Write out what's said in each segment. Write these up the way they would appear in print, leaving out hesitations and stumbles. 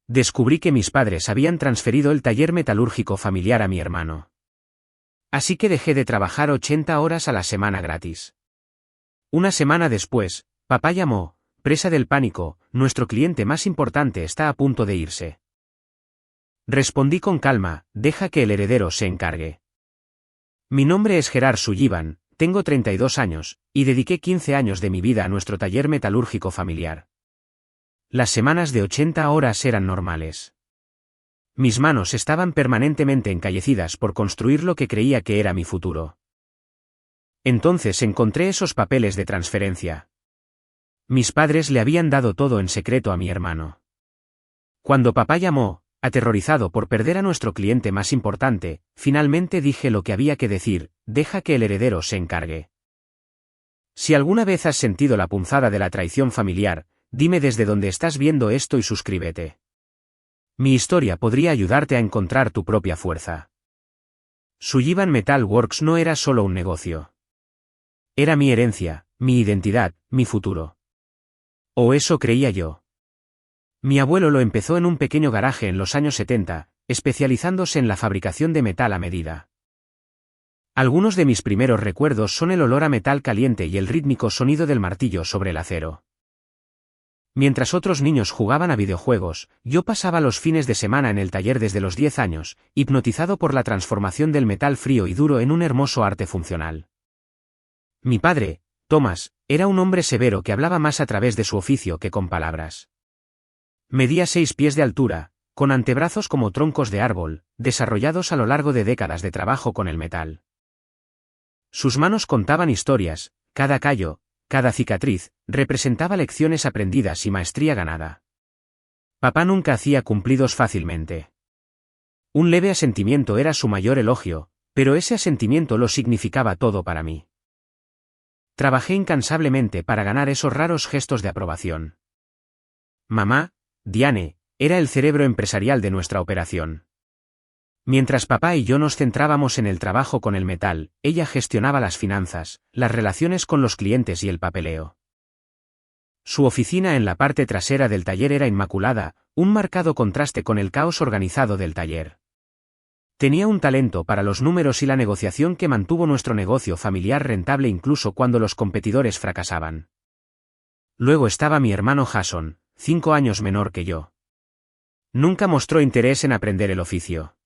Descubrí que mis padres habían transferido el taller metalúrgico familiar a mi hermano. Así que dejé de trabajar 80 horas a la semana gratis. Una semana después, papá llamó, presa del pánico, nuestro cliente más importante está a punto de irse. Respondí con calma, deja que el heredero se encargue. Mi nombre es Gerard Sullivan, tengo 32 años, y dediqué 15 años de mi vida a nuestro taller metalúrgico familiar. Las semanas de 80 horas eran normales. Mis manos estaban permanentemente encallecidas por construir lo que creía que era mi futuro. Entonces encontré esos papeles de transferencia. Mis padres le habían dado todo en secreto a mi hermano. Cuando papá llamó, aterrorizado por perder a nuestro cliente más importante, finalmente dije lo que había que decir, deja que el heredero se encargue. Si alguna vez has sentido la punzada de la traición familiar, dime desde dónde estás viendo esto y suscríbete. Mi historia podría ayudarte a encontrar tu propia fuerza. Sullivan Metal Works no era solo un negocio. Era mi herencia, mi identidad, mi futuro. O eso creía yo. Mi abuelo lo empezó en un pequeño garaje en los años 70, especializándose en la fabricación de metal a medida. Algunos de mis primeros recuerdos son el olor a metal caliente y el rítmico sonido del martillo sobre el acero. Mientras otros niños jugaban a videojuegos, yo pasaba los fines de semana en el taller desde los 10 años, hipnotizado por la transformación del metal frío y duro en un hermoso arte funcional. Mi padre, Thomas, era un hombre severo que hablaba más a través de su oficio que con palabras. Medía 6 pies de altura, con antebrazos como troncos de árbol, desarrollados a lo largo de décadas de trabajo con el metal. Sus manos contaban historias, cada callo, cada cicatriz, representaba lecciones aprendidas y maestría ganada. Papá nunca hacía cumplidos fácilmente. Un leve asentimiento era su mayor elogio, pero ese asentimiento lo significaba todo para mí. Trabajé incansablemente para ganar esos raros gestos de aprobación. Mamá, Diane, era el cerebro empresarial de nuestra operación. Mientras papá y yo nos centrábamos en el trabajo con el metal, ella gestionaba las finanzas, las relaciones con los clientes y el papeleo. Su oficina en la parte trasera del taller era inmaculada, un marcado contraste con el caos organizado del taller. Tenía un talento para los números y la negociación que mantuvo nuestro negocio familiar rentable incluso cuando los competidores fracasaban. Luego estaba mi hermano Jason, 5 años menor que yo. Nunca mostró interés en aprender el oficio.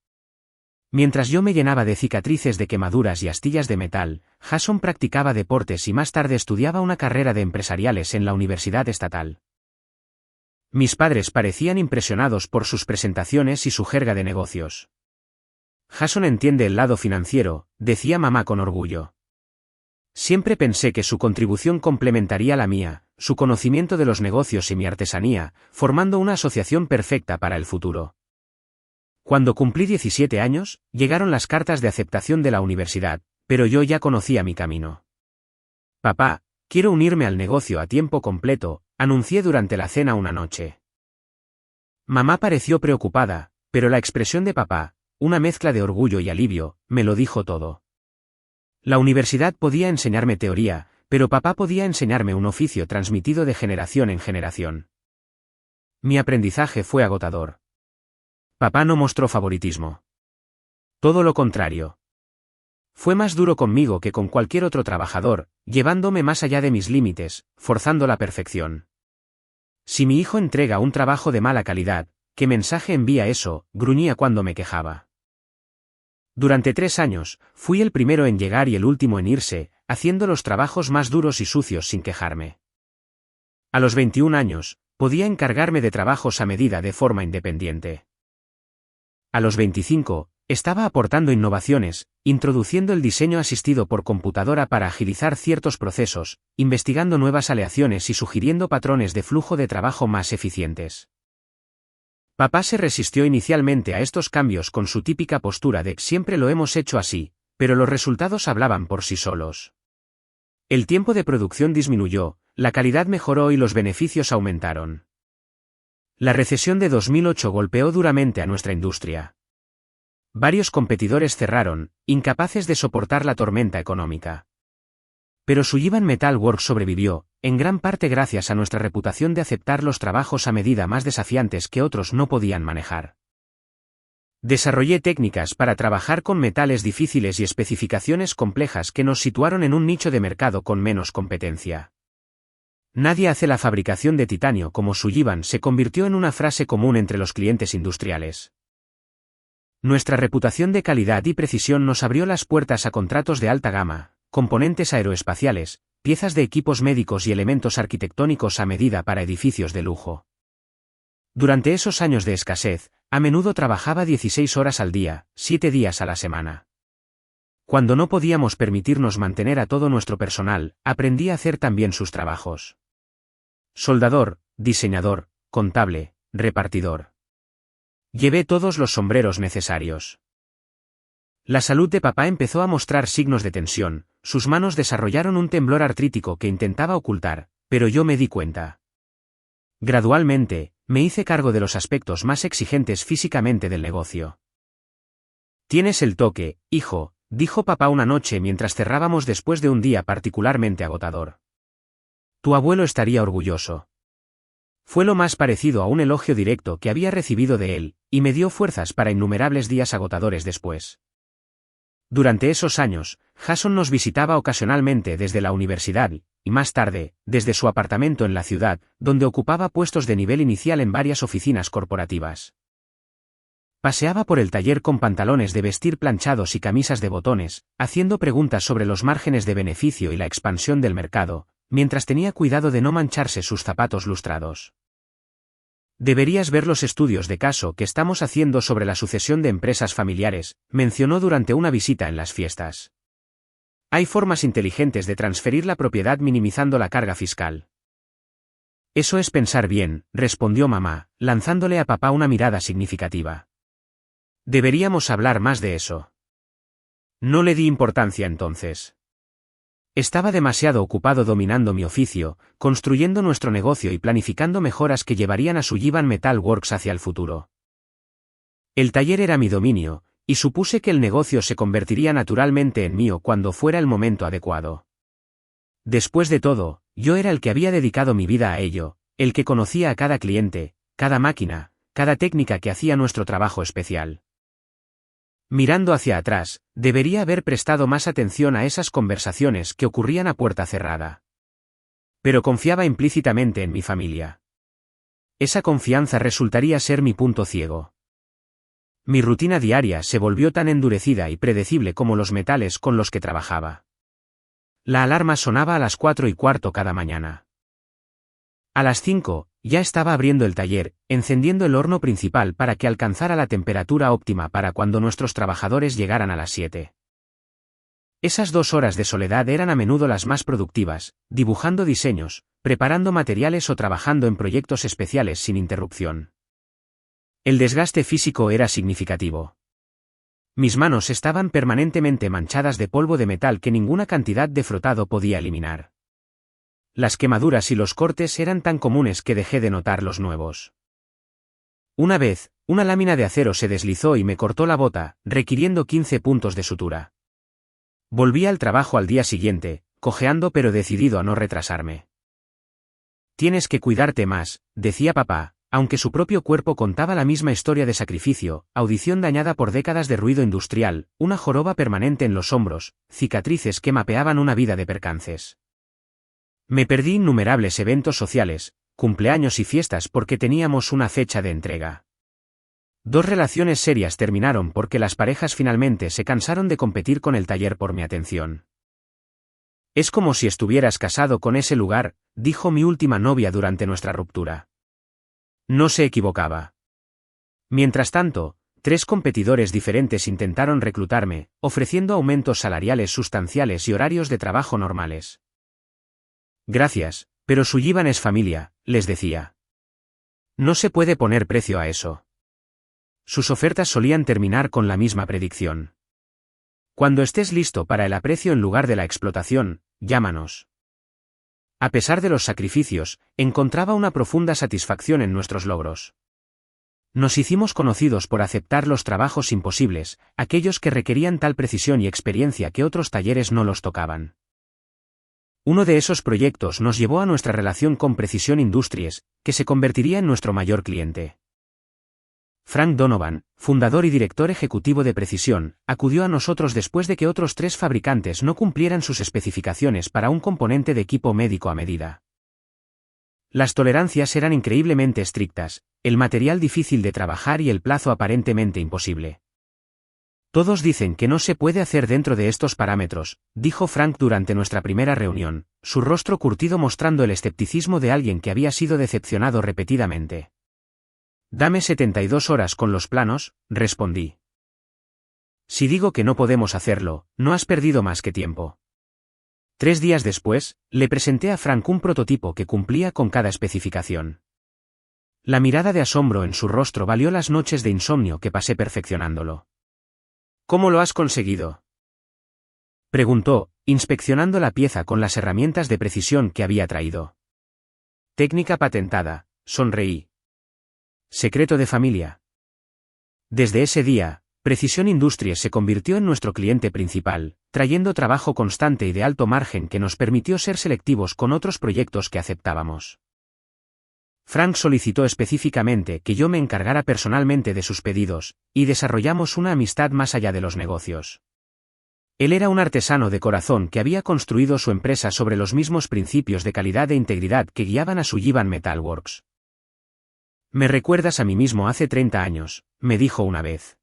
Mientras yo me llenaba de cicatrices de quemaduras y astillas de metal, Jason practicaba deportes y más tarde estudiaba una carrera de empresariales en la Universidad Estatal. Mis padres parecían impresionados por sus presentaciones y su jerga de negocios. Jason entiende el lado financiero, decía mamá con orgullo. Siempre pensé que su contribución complementaría la mía, su conocimiento de los negocios y mi artesanía, formando una asociación perfecta para el futuro. Cuando cumplí 17 años, llegaron las cartas de aceptación de la universidad, pero yo ya conocía mi camino. Papá, quiero unirme al negocio a tiempo completo, anuncié durante la cena una noche. Mamá pareció preocupada, pero la expresión de papá, una mezcla de orgullo y alivio, me lo dijo todo. La universidad podía enseñarme teoría, pero papá podía enseñarme un oficio transmitido de generación en generación. Mi aprendizaje fue agotador. Papá no mostró favoritismo. Todo lo contrario. Fue más duro conmigo que con cualquier otro trabajador, llevándome más allá de mis límites, forzando la perfección. Si mi hijo entrega un trabajo de mala calidad, ¿qué mensaje envía eso?, gruñía cuando me quejaba. Durante 3 años, fui el primero en llegar y el último en irse, haciendo los trabajos más duros y sucios sin quejarme. A los 21 años, podía encargarme de trabajos a medida de forma independiente. A los 25, estaba aportando innovaciones, introduciendo el diseño asistido por computadora para agilizar ciertos procesos, investigando nuevas aleaciones y sugiriendo patrones de flujo de trabajo más eficientes. Papá se resistió inicialmente a estos cambios con su típica postura de siempre lo hemos hecho así, pero los resultados hablaban por sí solos. El tiempo de producción disminuyó, la calidad mejoró y los beneficios aumentaron. La recesión de 2008 golpeó duramente a nuestra industria. Varios competidores cerraron, incapaces de soportar la tormenta económica. Pero Sullivan Metal Works sobrevivió, en gran parte gracias a nuestra reputación de aceptar los trabajos a medida más desafiantes que otros no podían manejar. Desarrollé técnicas para trabajar con metales difíciles y especificaciones complejas que nos situaron en un nicho de mercado con menos competencia. Nadie hace la fabricación de titanio como Sullivan se convirtió en una frase común entre los clientes industriales. Nuestra reputación de calidad y precisión nos abrió las puertas a contratos de alta gama, componentes aeroespaciales, piezas de equipos médicos y elementos arquitectónicos a medida para edificios de lujo. Durante esos años de escasez, a menudo trabajaba 16 horas al día, 7 días a la semana. Cuando no podíamos permitirnos mantener a todo nuestro personal, aprendí a hacer también sus trabajos. Soldador, diseñador, contable, repartidor. Llevé todos los sombreros necesarios. La salud de papá empezó a mostrar signos de tensión, sus manos desarrollaron un temblor artrítico que intentaba ocultar, pero yo me di cuenta. Gradualmente, me hice cargo de los aspectos más exigentes físicamente del negocio. Tienes el toque, hijo, dijo papá una noche mientras cerrábamos después de un día particularmente agotador. Tu abuelo estaría orgulloso. Fue lo más parecido a un elogio directo que había recibido de él, y me dio fuerzas para innumerables días agotadores después. Durante esos años, Jason nos visitaba ocasionalmente desde la universidad, y más tarde, desde su apartamento en la ciudad, donde ocupaba puestos de nivel inicial en varias oficinas corporativas. Paseaba por el taller con pantalones de vestir planchados y camisas de botones, haciendo preguntas sobre los márgenes de beneficio y la expansión del mercado, mientras tenía cuidado de no mancharse sus zapatos lustrados. Deberías ver los estudios de caso que estamos haciendo sobre la sucesión de empresas familiares, mencionó durante una visita en las fiestas. Hay formas inteligentes de transferir la propiedad minimizando la carga fiscal. Eso es pensar bien, respondió mamá, lanzándole a papá una mirada significativa. Deberíamos hablar más de eso. No le di importancia entonces. Estaba demasiado ocupado dominando mi oficio, construyendo nuestro negocio y planificando mejoras que llevarían a Sullivan Metal Works hacia el futuro. El taller era mi dominio, y supuse que el negocio se convertiría naturalmente en mío cuando fuera el momento adecuado. Después de todo, yo era el que había dedicado mi vida a ello, el que conocía a cada cliente, cada máquina, cada técnica que hacía nuestro trabajo especial. Mirando hacia atrás, debería haber prestado más atención a esas conversaciones que ocurrían a puerta cerrada. Pero confiaba implícitamente en mi familia. Esa confianza resultaría ser mi punto ciego. Mi rutina diaria se volvió tan endurecida y predecible como los metales con los que trabajaba. La alarma sonaba a las 4:15 cada mañana. A las 5, ya estaba abriendo el taller, encendiendo el horno principal para que alcanzara la temperatura óptima para cuando nuestros trabajadores llegaran a las 7. Esas 2 horas de soledad eran a menudo las más productivas, dibujando diseños, preparando materiales o trabajando en proyectos especiales sin interrupción. El desgaste físico era significativo. Mis manos estaban permanentemente manchadas de polvo de metal que ninguna cantidad de frotado podía eliminar. Las quemaduras y los cortes eran tan comunes que dejé de notar los nuevos. Una vez, una lámina de acero se deslizó y me cortó la bota, requiriendo 15 puntos de sutura. Volví al trabajo al día siguiente, cojeando pero decidido a no retrasarme. Tienes que cuidarte más, decía papá, aunque su propio cuerpo contaba la misma historia de sacrificio, audición dañada por décadas de ruido industrial, una joroba permanente en los hombros, cicatrices que mapeaban una vida de percances. Me perdí innumerables eventos sociales, cumpleaños y fiestas porque teníamos una fecha de entrega. 2 relaciones serias terminaron porque las parejas finalmente se cansaron de competir con el taller por mi atención. Es como si estuvieras casado con ese lugar, dijo mi última novia durante nuestra ruptura. No se equivocaba. Mientras tanto, 3 competidores diferentes intentaron reclutarme, ofreciendo aumentos salariales sustanciales y horarios de trabajo normales. Gracias, pero Sullivan es familia, les decía. No se puede poner precio a eso. Sus ofertas solían terminar con la misma predicción. Cuando estés listo para el aprecio en lugar de la explotación, llámanos. A pesar de los sacrificios, encontraba una profunda satisfacción en nuestros logros. Nos hicimos conocidos por aceptar los trabajos imposibles, aquellos que requerían tal precisión y experiencia que otros talleres no los tocaban. Uno de esos proyectos nos llevó a nuestra relación con Precision Industries, que se convertiría en nuestro mayor cliente. Frank Donovan, fundador y director ejecutivo de Precision, acudió a nosotros después de que otros 3 fabricantes no cumplieran sus especificaciones para un componente de equipo médico a medida. Las tolerancias eran increíblemente estrictas, el material difícil de trabajar y el plazo aparentemente imposible. Todos dicen que no se puede hacer dentro de estos parámetros, dijo Frank durante nuestra primera reunión, su rostro curtido mostrando el escepticismo de alguien que había sido decepcionado repetidamente. Dame 72 horas con los planos, respondí. Si digo que no podemos hacerlo, no has perdido más que tiempo. 3 días después, le presenté a Frank un prototipo que cumplía con cada especificación. La mirada de asombro en su rostro valió las noches de insomnio que pasé perfeccionándolo. ¿Cómo lo has conseguido?, preguntó, inspeccionando la pieza con las herramientas de precisión que había traído. Técnica patentada, sonreí. Secreto de familia. Desde ese día, Precision Industries se convirtió en nuestro cliente principal, trayendo trabajo constante y de alto margen que nos permitió ser selectivos con otros proyectos que aceptábamos. Frank solicitó específicamente que yo me encargara personalmente de sus pedidos, y desarrollamos una amistad más allá de los negocios. Él era un artesano de corazón que había construido su empresa sobre los mismos principios de calidad e integridad que guiaban a Sullivan Metal Works. Me recuerdas a mí mismo hace 30 años, me dijo una vez.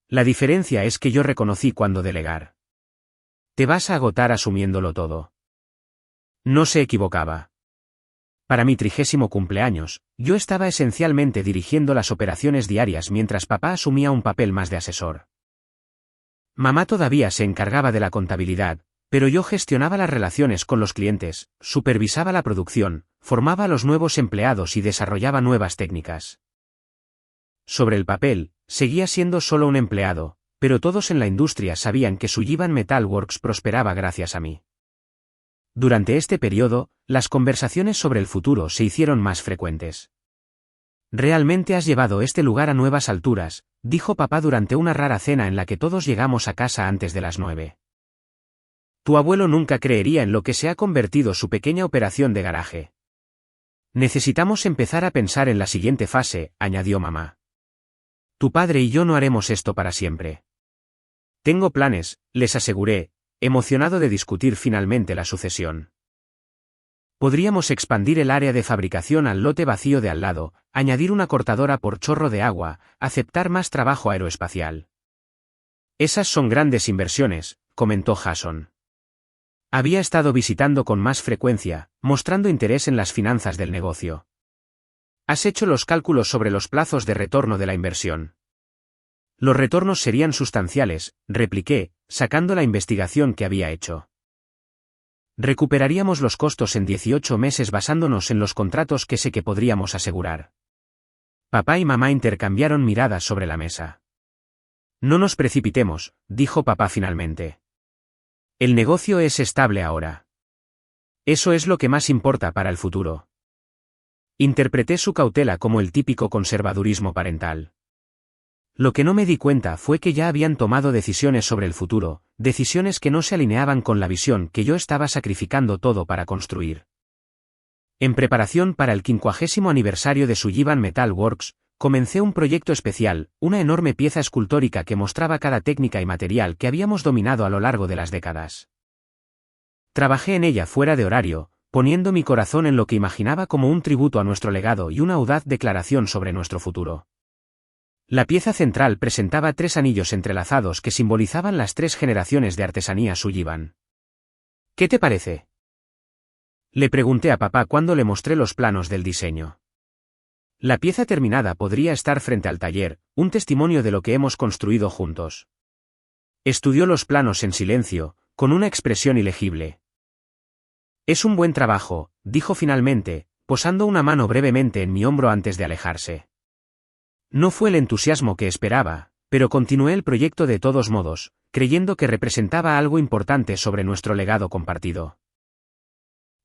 La diferencia es que yo reconocí cuándo delegar. Te vas a agotar asumiéndolo todo. No se equivocaba. Para mi 30º cumpleaños, yo estaba esencialmente dirigiendo las operaciones diarias mientras papá asumía un papel más de asesor. Mamá todavía se encargaba de la contabilidad, pero yo gestionaba las relaciones con los clientes, supervisaba la producción, formaba a los nuevos empleados y desarrollaba nuevas técnicas. Sobre el papel, seguía siendo solo un empleado, pero todos en la industria sabían que Sullivan Metal Works prosperaba gracias a mí. Durante este periodo, las conversaciones sobre el futuro se hicieron más frecuentes. Realmente has llevado este lugar a nuevas alturas, dijo papá durante una rara cena en la que todos llegamos a casa antes de las 9. Tu abuelo nunca creería en lo que se ha convertido su pequeña operación de garaje. Necesitamos empezar a pensar en la siguiente fase, añadió mamá. Tu padre y yo no haremos esto para siempre. Tengo planes, les aseguré, emocionado de discutir finalmente la sucesión. Podríamos expandir el área de fabricación al lote vacío de al lado, añadir una cortadora por chorro de agua, aceptar más trabajo aeroespacial. Esas son grandes inversiones, comentó Jason. Había estado visitando con más frecuencia, mostrando interés en las finanzas del negocio. ¿Has hecho los cálculos sobre los plazos de retorno de la inversión? Los retornos serían sustanciales, repliqué, sacando la investigación que había hecho. Recuperaríamos los costos en 18 meses basándonos en los contratos que sé que podríamos asegurar. Papá y mamá intercambiaron miradas sobre la mesa. No nos precipitemos, dijo papá finalmente. El negocio es estable ahora. Eso es lo que más importa para el futuro. Interpreté su cautela como el típico conservadurismo parental. Lo que no me di cuenta fue que ya habían tomado decisiones sobre el futuro, decisiones que no se alineaban con la visión que yo estaba sacrificando todo para construir. En preparación para el 50º aniversario de Sullivan Metal Works, comencé un proyecto especial, una enorme pieza escultórica que mostraba cada técnica y material que habíamos dominado a lo largo de las décadas. Trabajé en ella fuera de horario, poniendo mi corazón en lo que imaginaba como un tributo a nuestro legado y una audaz declaración sobre nuestro futuro. La pieza central presentaba 3 anillos entrelazados que simbolizaban las 3 generaciones de artesanía Sullivan. ¿Qué te parece?, le pregunté a papá cuando le mostré los planos del diseño. La pieza terminada podría estar frente al taller, un testimonio de lo que hemos construido juntos. Estudió los planos en silencio, con una expresión ilegible. Es un buen trabajo, dijo finalmente, posando una mano brevemente en mi hombro antes de alejarse. No fue el entusiasmo que esperaba, pero continué el proyecto de todos modos, creyendo que representaba algo importante sobre nuestro legado compartido.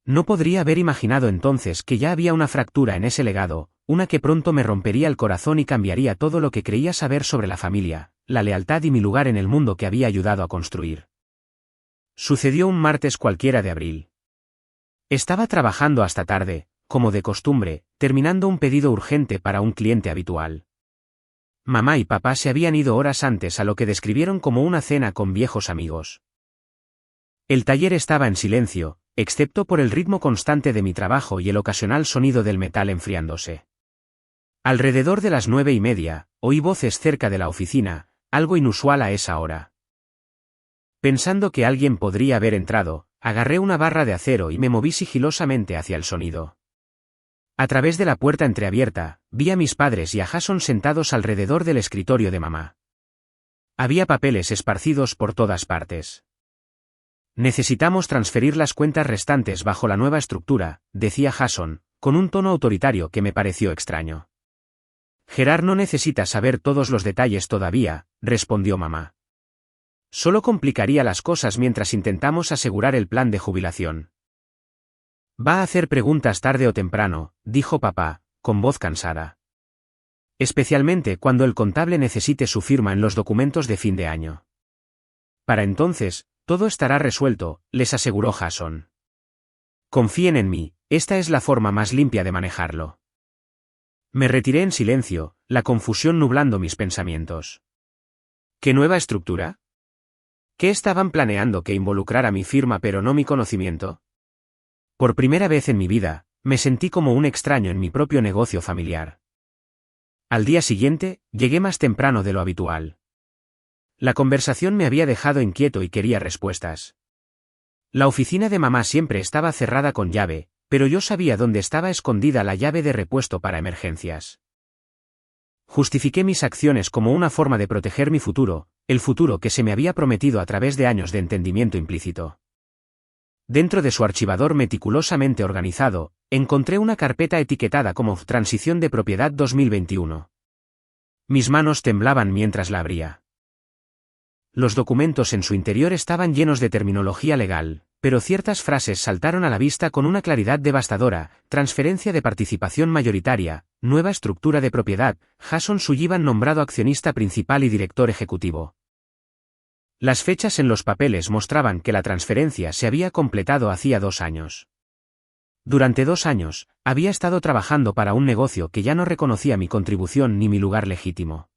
No podría haber imaginado entonces que ya había una fractura en ese legado, una que pronto me rompería el corazón y cambiaría todo lo que creía saber sobre la familia, la lealtad y mi lugar en el mundo que había ayudado a construir. Sucedió un martes cualquiera de abril. Estaba trabajando hasta tarde, como de costumbre, terminando un pedido urgente para un cliente habitual. Mamá y papá se habían ido horas antes a lo que describieron como una cena con viejos amigos. El taller estaba en silencio, excepto por el ritmo constante de mi trabajo y el ocasional sonido del metal enfriándose. Alrededor de las 9:30, oí voces cerca de la oficina, algo inusual a esa hora. Pensando que alguien podría haber entrado, agarré una barra de acero y me moví sigilosamente hacia el sonido. A través de la puerta entreabierta, vi a mis padres y a Jason sentados alrededor del escritorio de mamá. Había papeles esparcidos por todas partes. Necesitamos transferir las cuentas restantes bajo la nueva estructura, decía Jason, con un tono autoritario que me pareció extraño. Gerard no necesita saber todos los detalles todavía, respondió mamá. Solo complicaría las cosas mientras intentamos asegurar el plan de jubilación. Va a hacer preguntas tarde o temprano, dijo papá, con voz cansada. Especialmente cuando el contable necesite su firma en los documentos de fin de año. Para entonces, todo estará resuelto, les aseguró Jason. Confíen en mí, esta es la forma más limpia de manejarlo. Me retiré en silencio, la confusión nublando mis pensamientos. ¿Qué nueva estructura? ¿Qué estaban planeando que involucrara mi firma pero no mi conocimiento? Por primera vez en mi vida, me sentí como un extraño en mi propio negocio familiar. Al día siguiente, llegué más temprano de lo habitual. La conversación me había dejado inquieto y quería respuestas. La oficina de mamá siempre estaba cerrada con llave, pero yo sabía dónde estaba escondida la llave de repuesto para emergencias. Justifiqué mis acciones como una forma de proteger mi futuro, el futuro que se me había prometido a través de años de entendimiento implícito. Dentro de su archivador meticulosamente organizado, encontré una carpeta etiquetada como Transición de Propiedad 2021. Mis manos temblaban mientras la abría. Los documentos en su interior estaban llenos de terminología legal, pero ciertas frases saltaron a la vista con una claridad devastadora: transferencia de participación mayoritaria, nueva estructura de propiedad, Jason Sullivan nombrado accionista principal y director ejecutivo. Las fechas en los papeles mostraban que la transferencia se había completado hacía 2 años. Durante 2 años, había estado trabajando para un negocio que ya no reconocía mi contribución ni mi lugar legítimo.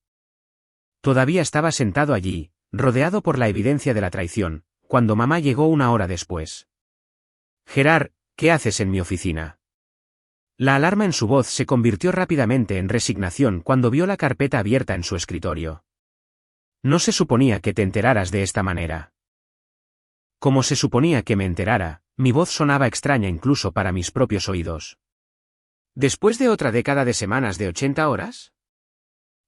Todavía estaba sentado allí, rodeado por la evidencia de la traición, cuando mamá llegó 1 hora después. Gerard, ¿qué haces en mi oficina? La alarma en su voz se convirtió rápidamente en resignación cuando vio la carpeta abierta en su escritorio. No se suponía que te enteraras de esta manera. Como se suponía que me enterara, mi voz sonaba extraña incluso para mis propios oídos. ¿Después de otra década de semanas de 80 horas?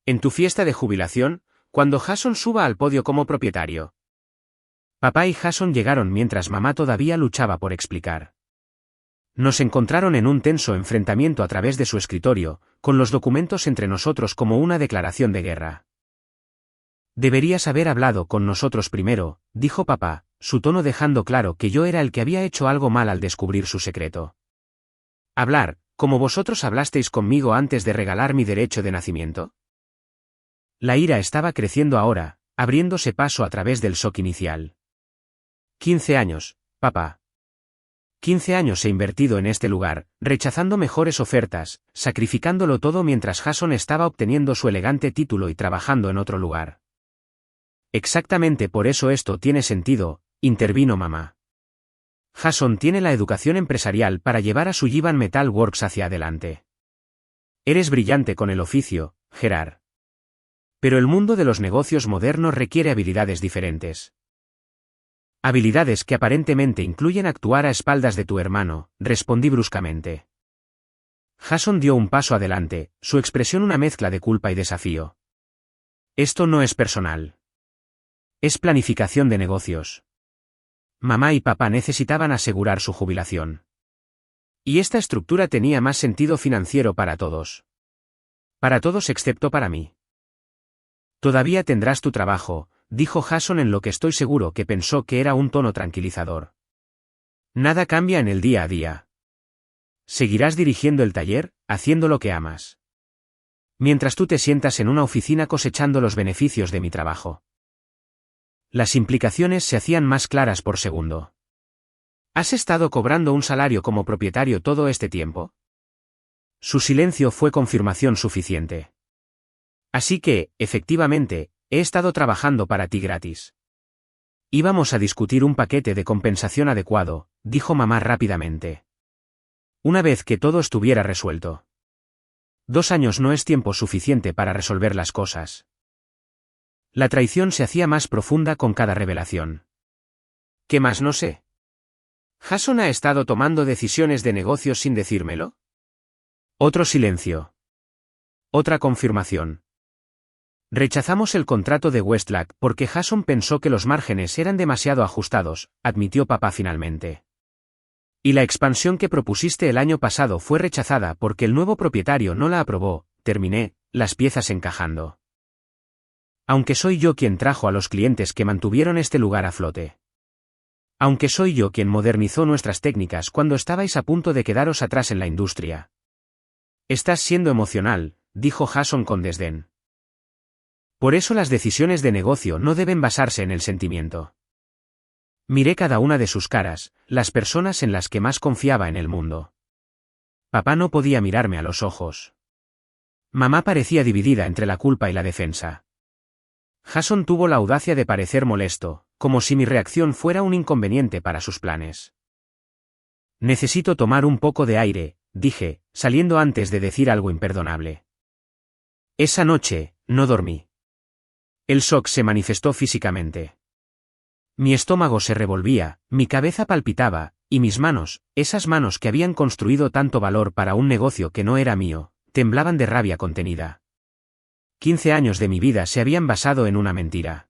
En tu fiesta de jubilación, cuando Jason suba al podio como propietario. Papá y Jason llegaron mientras mamá todavía luchaba por explicar. Nos encontraron en un tenso enfrentamiento a través de su escritorio, con los documentos entre nosotros como una declaración de guerra. Deberías haber hablado con nosotros primero, dijo papá, su tono dejando claro que yo era el que había hecho algo mal al descubrir su secreto. Hablar, como vosotros hablasteis conmigo antes de regalar mi derecho de nacimiento. La ira estaba creciendo ahora, abriéndose paso a través del shock inicial. 15 años, papá. 15 años he invertido en este lugar, rechazando mejores ofertas, sacrificándolo todo mientras Jason estaba obteniendo su elegante título y trabajando en otro lugar. Exactamente por eso esto tiene sentido, intervino mamá. Jason tiene la educación empresarial para llevar a Sullivan Metal Works hacia adelante. Eres brillante con el oficio, Gerard. Pero el mundo de los negocios modernos requiere habilidades diferentes. Habilidades que aparentemente incluyen actuar a espaldas de tu hermano, respondí bruscamente. Jason dio un paso adelante, su expresión una mezcla de culpa y desafío. Esto no es personal. Es planificación de negocios. Mamá y papá necesitaban asegurar su jubilación. Y esta estructura tenía más sentido financiero para todos. Para todos excepto para mí. Todavía tendrás tu trabajo, dijo Jason en lo que estoy seguro que pensó que era un tono tranquilizador. Nada cambia en el día a día. Seguirás dirigiendo el taller, haciendo lo que amas. Mientras tú te sientas en una oficina cosechando los beneficios de mi trabajo. Las implicaciones se hacían más claras por segundo. ¿Has estado cobrando un salario como propietario todo este tiempo? Su silencio fue confirmación suficiente. Así que, efectivamente, he estado trabajando para ti gratis. Íbamos a discutir un paquete de compensación adecuado, dijo mamá rápidamente. Una vez que todo estuviera resuelto. 2 años no es tiempo suficiente para resolver las cosas. La traición se hacía más profunda con cada revelación. ¿Qué más no sé? ¿Jason ha estado tomando decisiones de negocios sin decírmelo? Otro silencio. Otra confirmación. Rechazamos el contrato de Westlack porque Jason pensó que los márgenes eran demasiado ajustados, admitió papá finalmente. Y la expansión que propusiste el año pasado fue rechazada porque el nuevo propietario no la aprobó, terminé, las piezas encajando. Aunque soy yo quien trajo a los clientes que mantuvieron este lugar a flote. Aunque soy yo quien modernizó nuestras técnicas cuando estabais a punto de quedaros atrás en la industria. Estás siendo emocional, dijo Jason con desdén. Por eso las decisiones de negocio no deben basarse en el sentimiento. Miré cada una de sus caras, las personas en las que más confiaba en el mundo. Papá no podía mirarme a los ojos. Mamá parecía dividida entre la culpa y la defensa. Jason tuvo la audacia de parecer molesto, como si mi reacción fuera un inconveniente para sus planes. Necesito tomar un poco de aire, dije, saliendo antes de decir algo imperdonable. Esa noche, no dormí. El shock se manifestó físicamente. Mi estómago se revolvía, mi cabeza palpitaba, y mis manos, esas manos que habían construido tanto valor para un negocio que no era mío, temblaban de rabia contenida. 15 años de mi vida se habían basado en una mentira.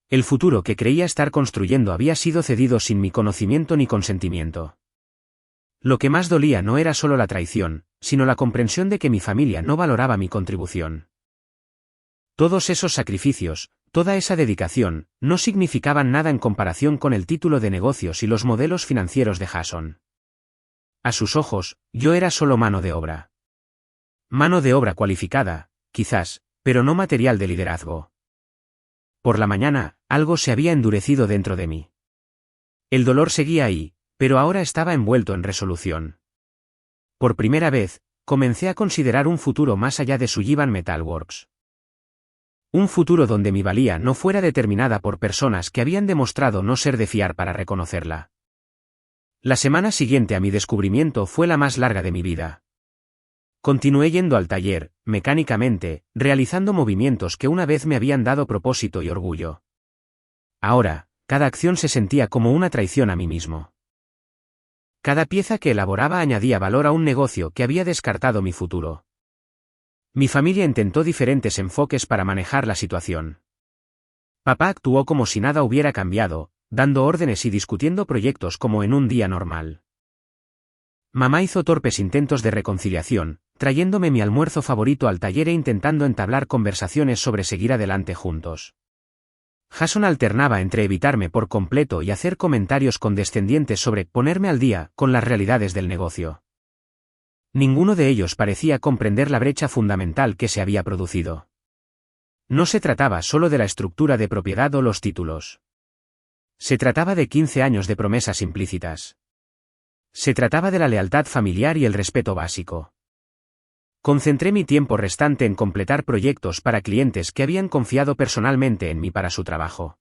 El futuro que creía estar construyendo había sido cedido sin mi conocimiento ni consentimiento. Lo que más dolía no era solo la traición, sino la comprensión de que mi familia no valoraba mi contribución. Todos esos sacrificios, toda esa dedicación, no significaban nada en comparación con el título de negocios y los modelos financieros de Jason. A sus ojos, yo era solo mano de obra. Mano de obra cualificada, quizás, pero no material de liderazgo. Por la mañana, algo se había endurecido dentro de mí. El dolor seguía ahí, pero ahora estaba envuelto en resolución. Por primera vez, comencé a considerar un futuro más allá de Sullivan Metal Works. Un futuro donde mi valía no fuera determinada por personas que habían demostrado no ser de fiar para reconocerla. La semana siguiente a mi descubrimiento fue la más larga de mi vida. Continué yendo al taller, mecánicamente, realizando movimientos que una vez me habían dado propósito y orgullo. Ahora, cada acción se sentía como una traición a mí mismo. Cada pieza que elaboraba añadía valor a un negocio que había descartado mi futuro. Mi familia intentó diferentes enfoques para manejar la situación. Papá actuó como si nada hubiera cambiado, dando órdenes y discutiendo proyectos como en un día normal. Mamá hizo torpes intentos de reconciliación, trayéndome mi almuerzo favorito al taller e intentando entablar conversaciones sobre seguir adelante juntos. Jason alternaba entre evitarme por completo y hacer comentarios condescendientes sobre ponerme al día con las realidades del negocio. Ninguno de ellos parecía comprender la brecha fundamental que se había producido. No se trataba solo de la estructura de propiedad o los títulos. Se trataba de 15 años de promesas implícitas. Se trataba de la lealtad familiar y el respeto básico. Concentré mi tiempo restante en completar proyectos para clientes que habían confiado personalmente en mí para su trabajo.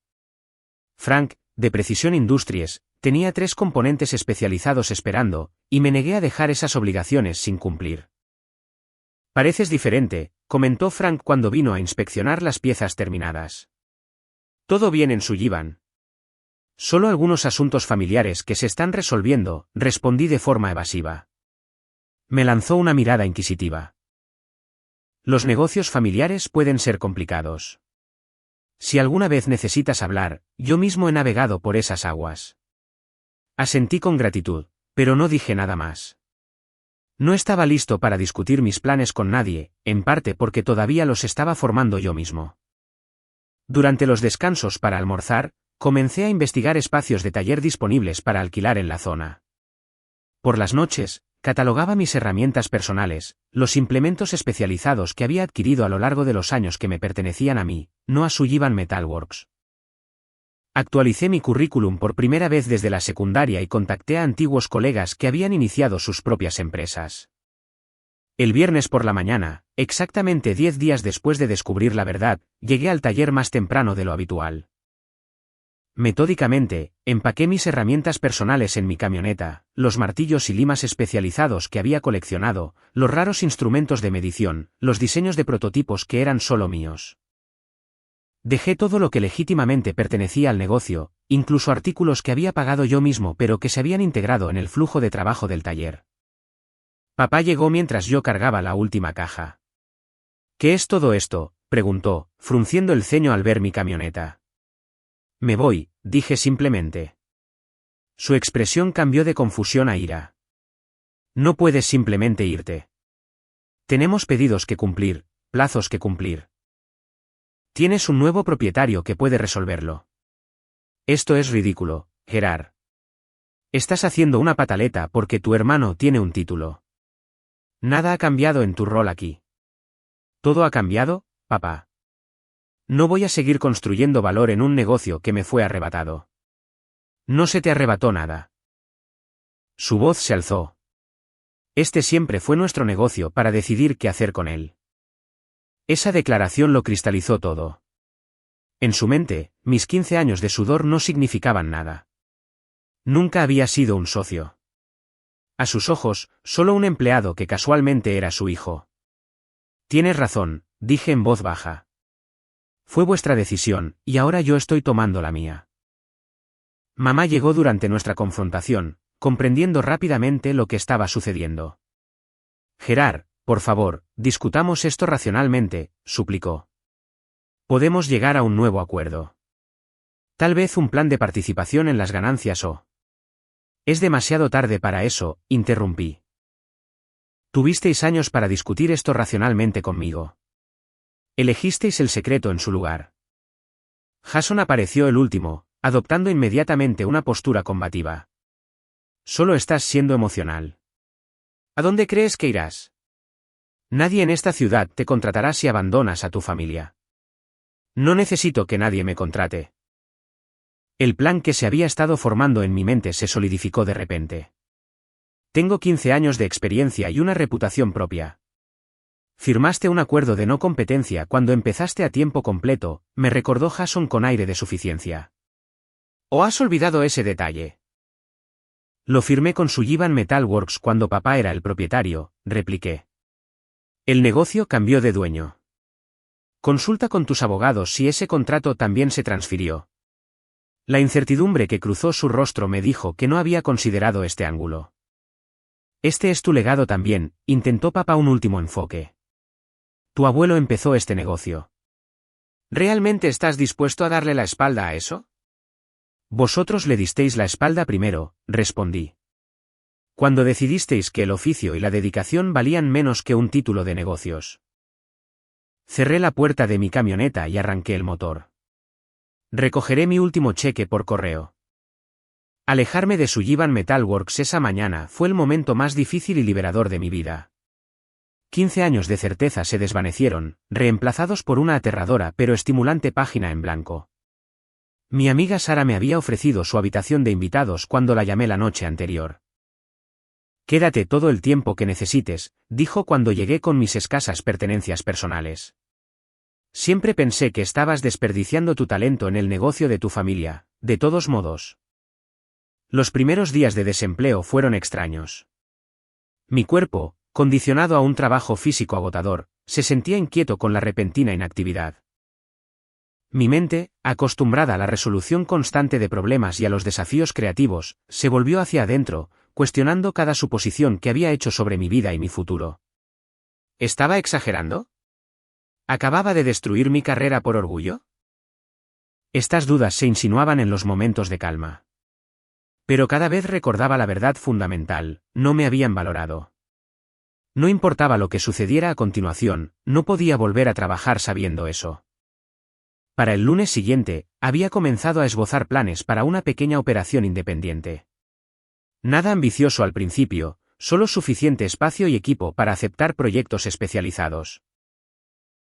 Frank, de Precision Industries, tenía 3 componentes especializados esperando, y me negué a dejar esas obligaciones sin cumplir. Pareces diferente, comentó Frank cuando vino a inspeccionar las piezas terminadas. Todo bien en Sullivan. Solo algunos asuntos familiares que se están resolviendo, respondí de forma evasiva. Me lanzó una mirada inquisitiva. Los negocios familiares pueden ser complicados. Si alguna vez necesitas hablar, yo mismo he navegado por esas aguas. Asentí con gratitud, pero no dije nada más. No estaba listo para discutir mis planes con nadie, en parte porque todavía los estaba formando yo mismo. Durante los descansos para almorzar, comencé a investigar espacios de taller disponibles para alquilar en la zona. Por las noches, catalogaba mis herramientas personales, los implementos especializados que había adquirido a lo largo de los años que me pertenecían a mí, no a Sullivan Metal Works. Actualicé mi currículum por primera vez desde la secundaria y contacté a antiguos colegas que habían iniciado sus propias empresas. El viernes por la mañana, exactamente 10 días después de descubrir la verdad, llegué al taller más temprano de lo habitual. Metódicamente, empaqué mis herramientas personales en mi camioneta, los martillos y limas especializados que había coleccionado, los raros instrumentos de medición, los diseños de prototipos que eran solo míos. Dejé todo lo que legítimamente pertenecía al negocio, incluso artículos que había pagado yo mismo pero que se habían integrado en el flujo de trabajo del taller. Papá llegó mientras yo cargaba la última caja. ¿Qué es todo esto?, preguntó, frunciendo el ceño al ver mi camioneta. Me voy, dije simplemente. Su expresión cambió de confusión a ira. No puedes simplemente irte. Tenemos pedidos que cumplir, plazos que cumplir. Tienes un nuevo propietario que puede resolverlo. Esto es ridículo, Gerard. Estás haciendo una pataleta porque tu hermano tiene un título. Nada ha cambiado en tu rol aquí. ¿Todo ha cambiado, papá? No voy a seguir construyendo valor en un negocio que me fue arrebatado. No se te arrebató nada. Su voz se alzó. Este siempre fue nuestro negocio para decidir qué hacer con él. Esa declaración lo cristalizó todo. En su mente, mis 15 años de sudor no significaban nada. Nunca había sido un socio. A sus ojos, solo un empleado que casualmente era su hijo. Tienes razón, dije en voz baja. Fue vuestra decisión, y ahora yo estoy tomando la mía. Mamá llegó durante nuestra confrontación, comprendiendo rápidamente lo que estaba sucediendo. Gerard, por favor, discutamos esto racionalmente, suplicó. Podemos llegar a un nuevo acuerdo. Tal vez un plan de participación en las ganancias o... Es demasiado tarde para eso, interrumpí. Tuvisteis años para discutir esto racionalmente conmigo. Elegisteis el secreto en su lugar. Jason apareció el último, adoptando inmediatamente una postura combativa. Solo estás siendo emocional. ¿A dónde crees que irás? Nadie en esta ciudad te contratará si abandonas a tu familia. No necesito que nadie me contrate. El plan que se había estado formando en mi mente se solidificó de repente. Tengo 15 años de experiencia y una reputación propia. Firmaste un acuerdo de no competencia cuando empezaste a tiempo completo, me recordó Jason con aire de suficiencia. ¿O has olvidado ese detalle? Lo firmé con Sullivan Metal Works cuando papá era el propietario, repliqué. El negocio cambió de dueño. Consulta con tus abogados si ese contrato también se transfirió. La incertidumbre que cruzó su rostro me dijo que no había considerado este ángulo. Este es tu legado también, intentó papá un último enfoque. Tu abuelo empezó este negocio. ¿Realmente estás dispuesto a darle la espalda a eso? Vosotros le disteis la espalda primero, respondí. Cuando decidisteis que el oficio y la dedicación valían menos que un título de negocios. Cerré la puerta de mi camioneta y arranqué el motor. Recogeré mi último cheque por correo. Alejarme de Sullivan Metal Works esa mañana fue el momento más difícil y liberador de mi vida. 15 años de certeza se desvanecieron, reemplazados por una aterradora pero estimulante página en blanco. Mi amiga Sara me había ofrecido su habitación de invitados cuando la llamé la noche anterior. Quédate todo el tiempo que necesites, dijo cuando llegué con mis escasas pertenencias personales. Siempre pensé que estabas desperdiciando tu talento en el negocio de tu familia, de todos modos. Los primeros días de desempleo fueron extraños. Mi cuerpo, condicionado a un trabajo físico agotador, se sentía inquieto con la repentina inactividad. Mi mente, acostumbrada a la resolución constante de problemas y a los desafíos creativos, se volvió hacia adentro, cuestionando cada suposición que había hecho sobre mi vida y mi futuro. ¿Estaba exagerando? ¿Acababa de destruir mi carrera por orgullo? Estas dudas se insinuaban en los momentos de calma. Pero cada vez recordaba la verdad fundamental, no me habían valorado. No importaba lo que sucediera a continuación, no podía volver a trabajar sabiendo eso. Para el lunes siguiente, había comenzado a esbozar planes para una pequeña operación independiente. Nada ambicioso al principio, solo suficiente espacio y equipo para aceptar proyectos especializados.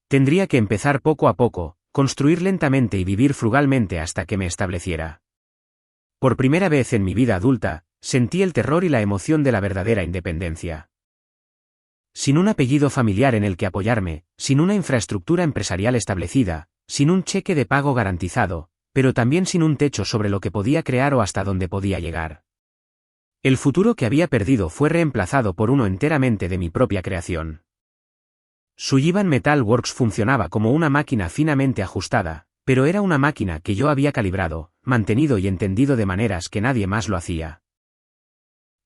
Tendría que empezar poco a poco, construir lentamente y vivir frugalmente hasta que me estableciera. Por primera vez en mi vida adulta, sentí el terror y la emoción de la verdadera independencia. Sin un apellido familiar en el que apoyarme, sin una infraestructura empresarial establecida, sin un cheque de pago garantizado, pero también sin un techo sobre lo que podía crear o hasta dónde podía llegar. El futuro que había perdido fue reemplazado por uno enteramente de mi propia creación. Sullivan Metal Works funcionaba como una máquina finamente ajustada, pero era una máquina que yo había calibrado, mantenido y entendido de maneras que nadie más lo hacía.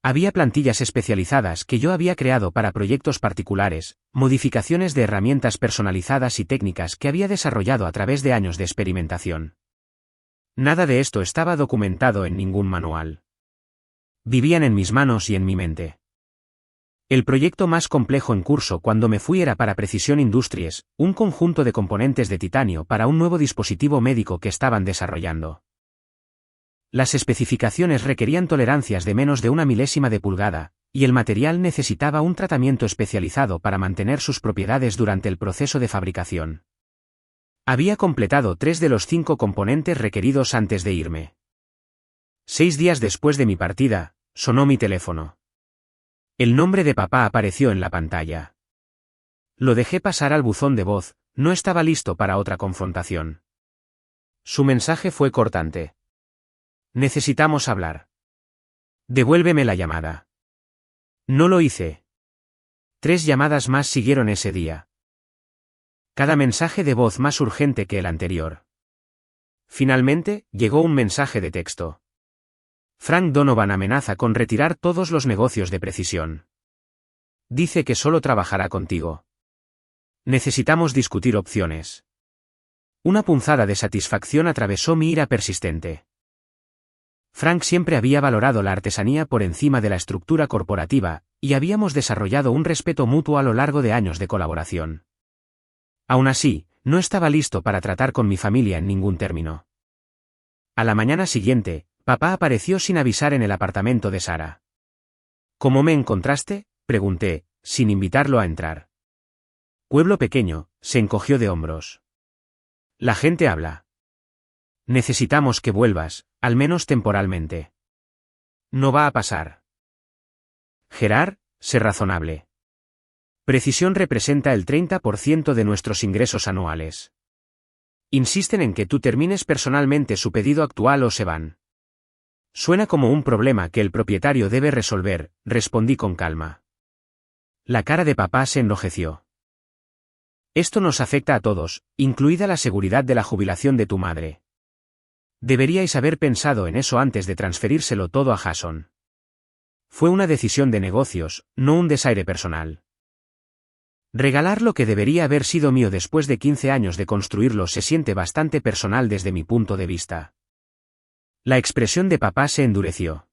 Había plantillas especializadas que yo había creado para proyectos particulares, modificaciones de herramientas personalizadas y técnicas que había desarrollado a través de años de experimentación. Nada de esto estaba documentado en ningún manual. Vivían en mis manos y en mi mente. El proyecto más complejo en curso cuando me fui era para Precision Industries, un conjunto de componentes de titanio para un nuevo dispositivo médico que estaban desarrollando. Las especificaciones requerían tolerancias de menos de 1/1000 de pulgada, y el material necesitaba un tratamiento especializado para mantener sus propiedades durante el proceso de fabricación. Había completado 3 de los 5 componentes requeridos antes de irme. 6 días después de mi partida, sonó mi teléfono. El nombre de papá apareció en la pantalla. Lo dejé pasar al buzón de voz, no estaba listo para otra confrontación. Su mensaje fue cortante. Necesitamos hablar. Devuélveme la llamada. No lo hice. 3 llamadas más siguieron ese día. Cada mensaje de voz más urgente que el anterior. Finalmente, llegó un mensaje de texto. Frank Donovan amenaza con retirar todos los negocios de Precision. Dice que solo trabajará contigo. Necesitamos discutir opciones. Una punzada de satisfacción atravesó mi ira persistente. Frank siempre había valorado la artesanía por encima de la estructura corporativa, y habíamos desarrollado un respeto mutuo a lo largo de años de colaboración. Aún así, no estaba listo para tratar con mi familia en ningún término. A la mañana siguiente, papá apareció sin avisar en el apartamento de Sara. ¿Cómo me encontraste?, pregunté, sin invitarlo a entrar. Pueblo pequeño, se encogió de hombros. La gente habla. Necesitamos que vuelvas, al menos temporalmente. No va a pasar. Gerard, sé razonable. Precision representa el 30% de nuestros ingresos anuales. Insisten en que tú termines personalmente su pedido actual o se van. Suena como un problema que el propietario debe resolver, respondí con calma. La cara de papá se enrojeció. Esto nos afecta a todos, incluida la seguridad de la jubilación de tu madre. Deberíais haber pensado en eso antes de transferírselo todo a Jason. Fue una decisión de negocios, no un desaire personal. Regalar lo que debería haber sido mío después de 15 años de construirlo se siente bastante personal desde mi punto de vista. La expresión de papá se endureció.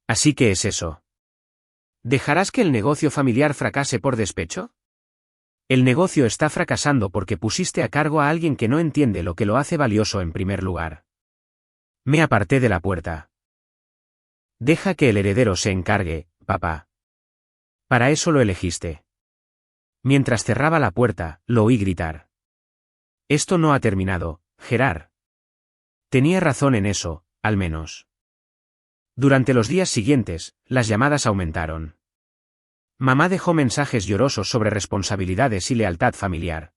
¿Así que es eso? ¿Dejarás que el negocio familiar fracase por despecho? El negocio está fracasando porque pusiste a cargo a alguien que no entiende lo que lo hace valioso en primer lugar. Me aparté de la puerta. Deja que el heredero se encargue, papá. Para eso lo elegiste. Mientras cerraba la puerta, lo oí gritar. Esto no ha terminado, Gerard. Tenía razón en eso, al menos. Durante los días siguientes, las llamadas aumentaron. Mamá dejó mensajes llorosos sobre responsabilidades y lealtad familiar.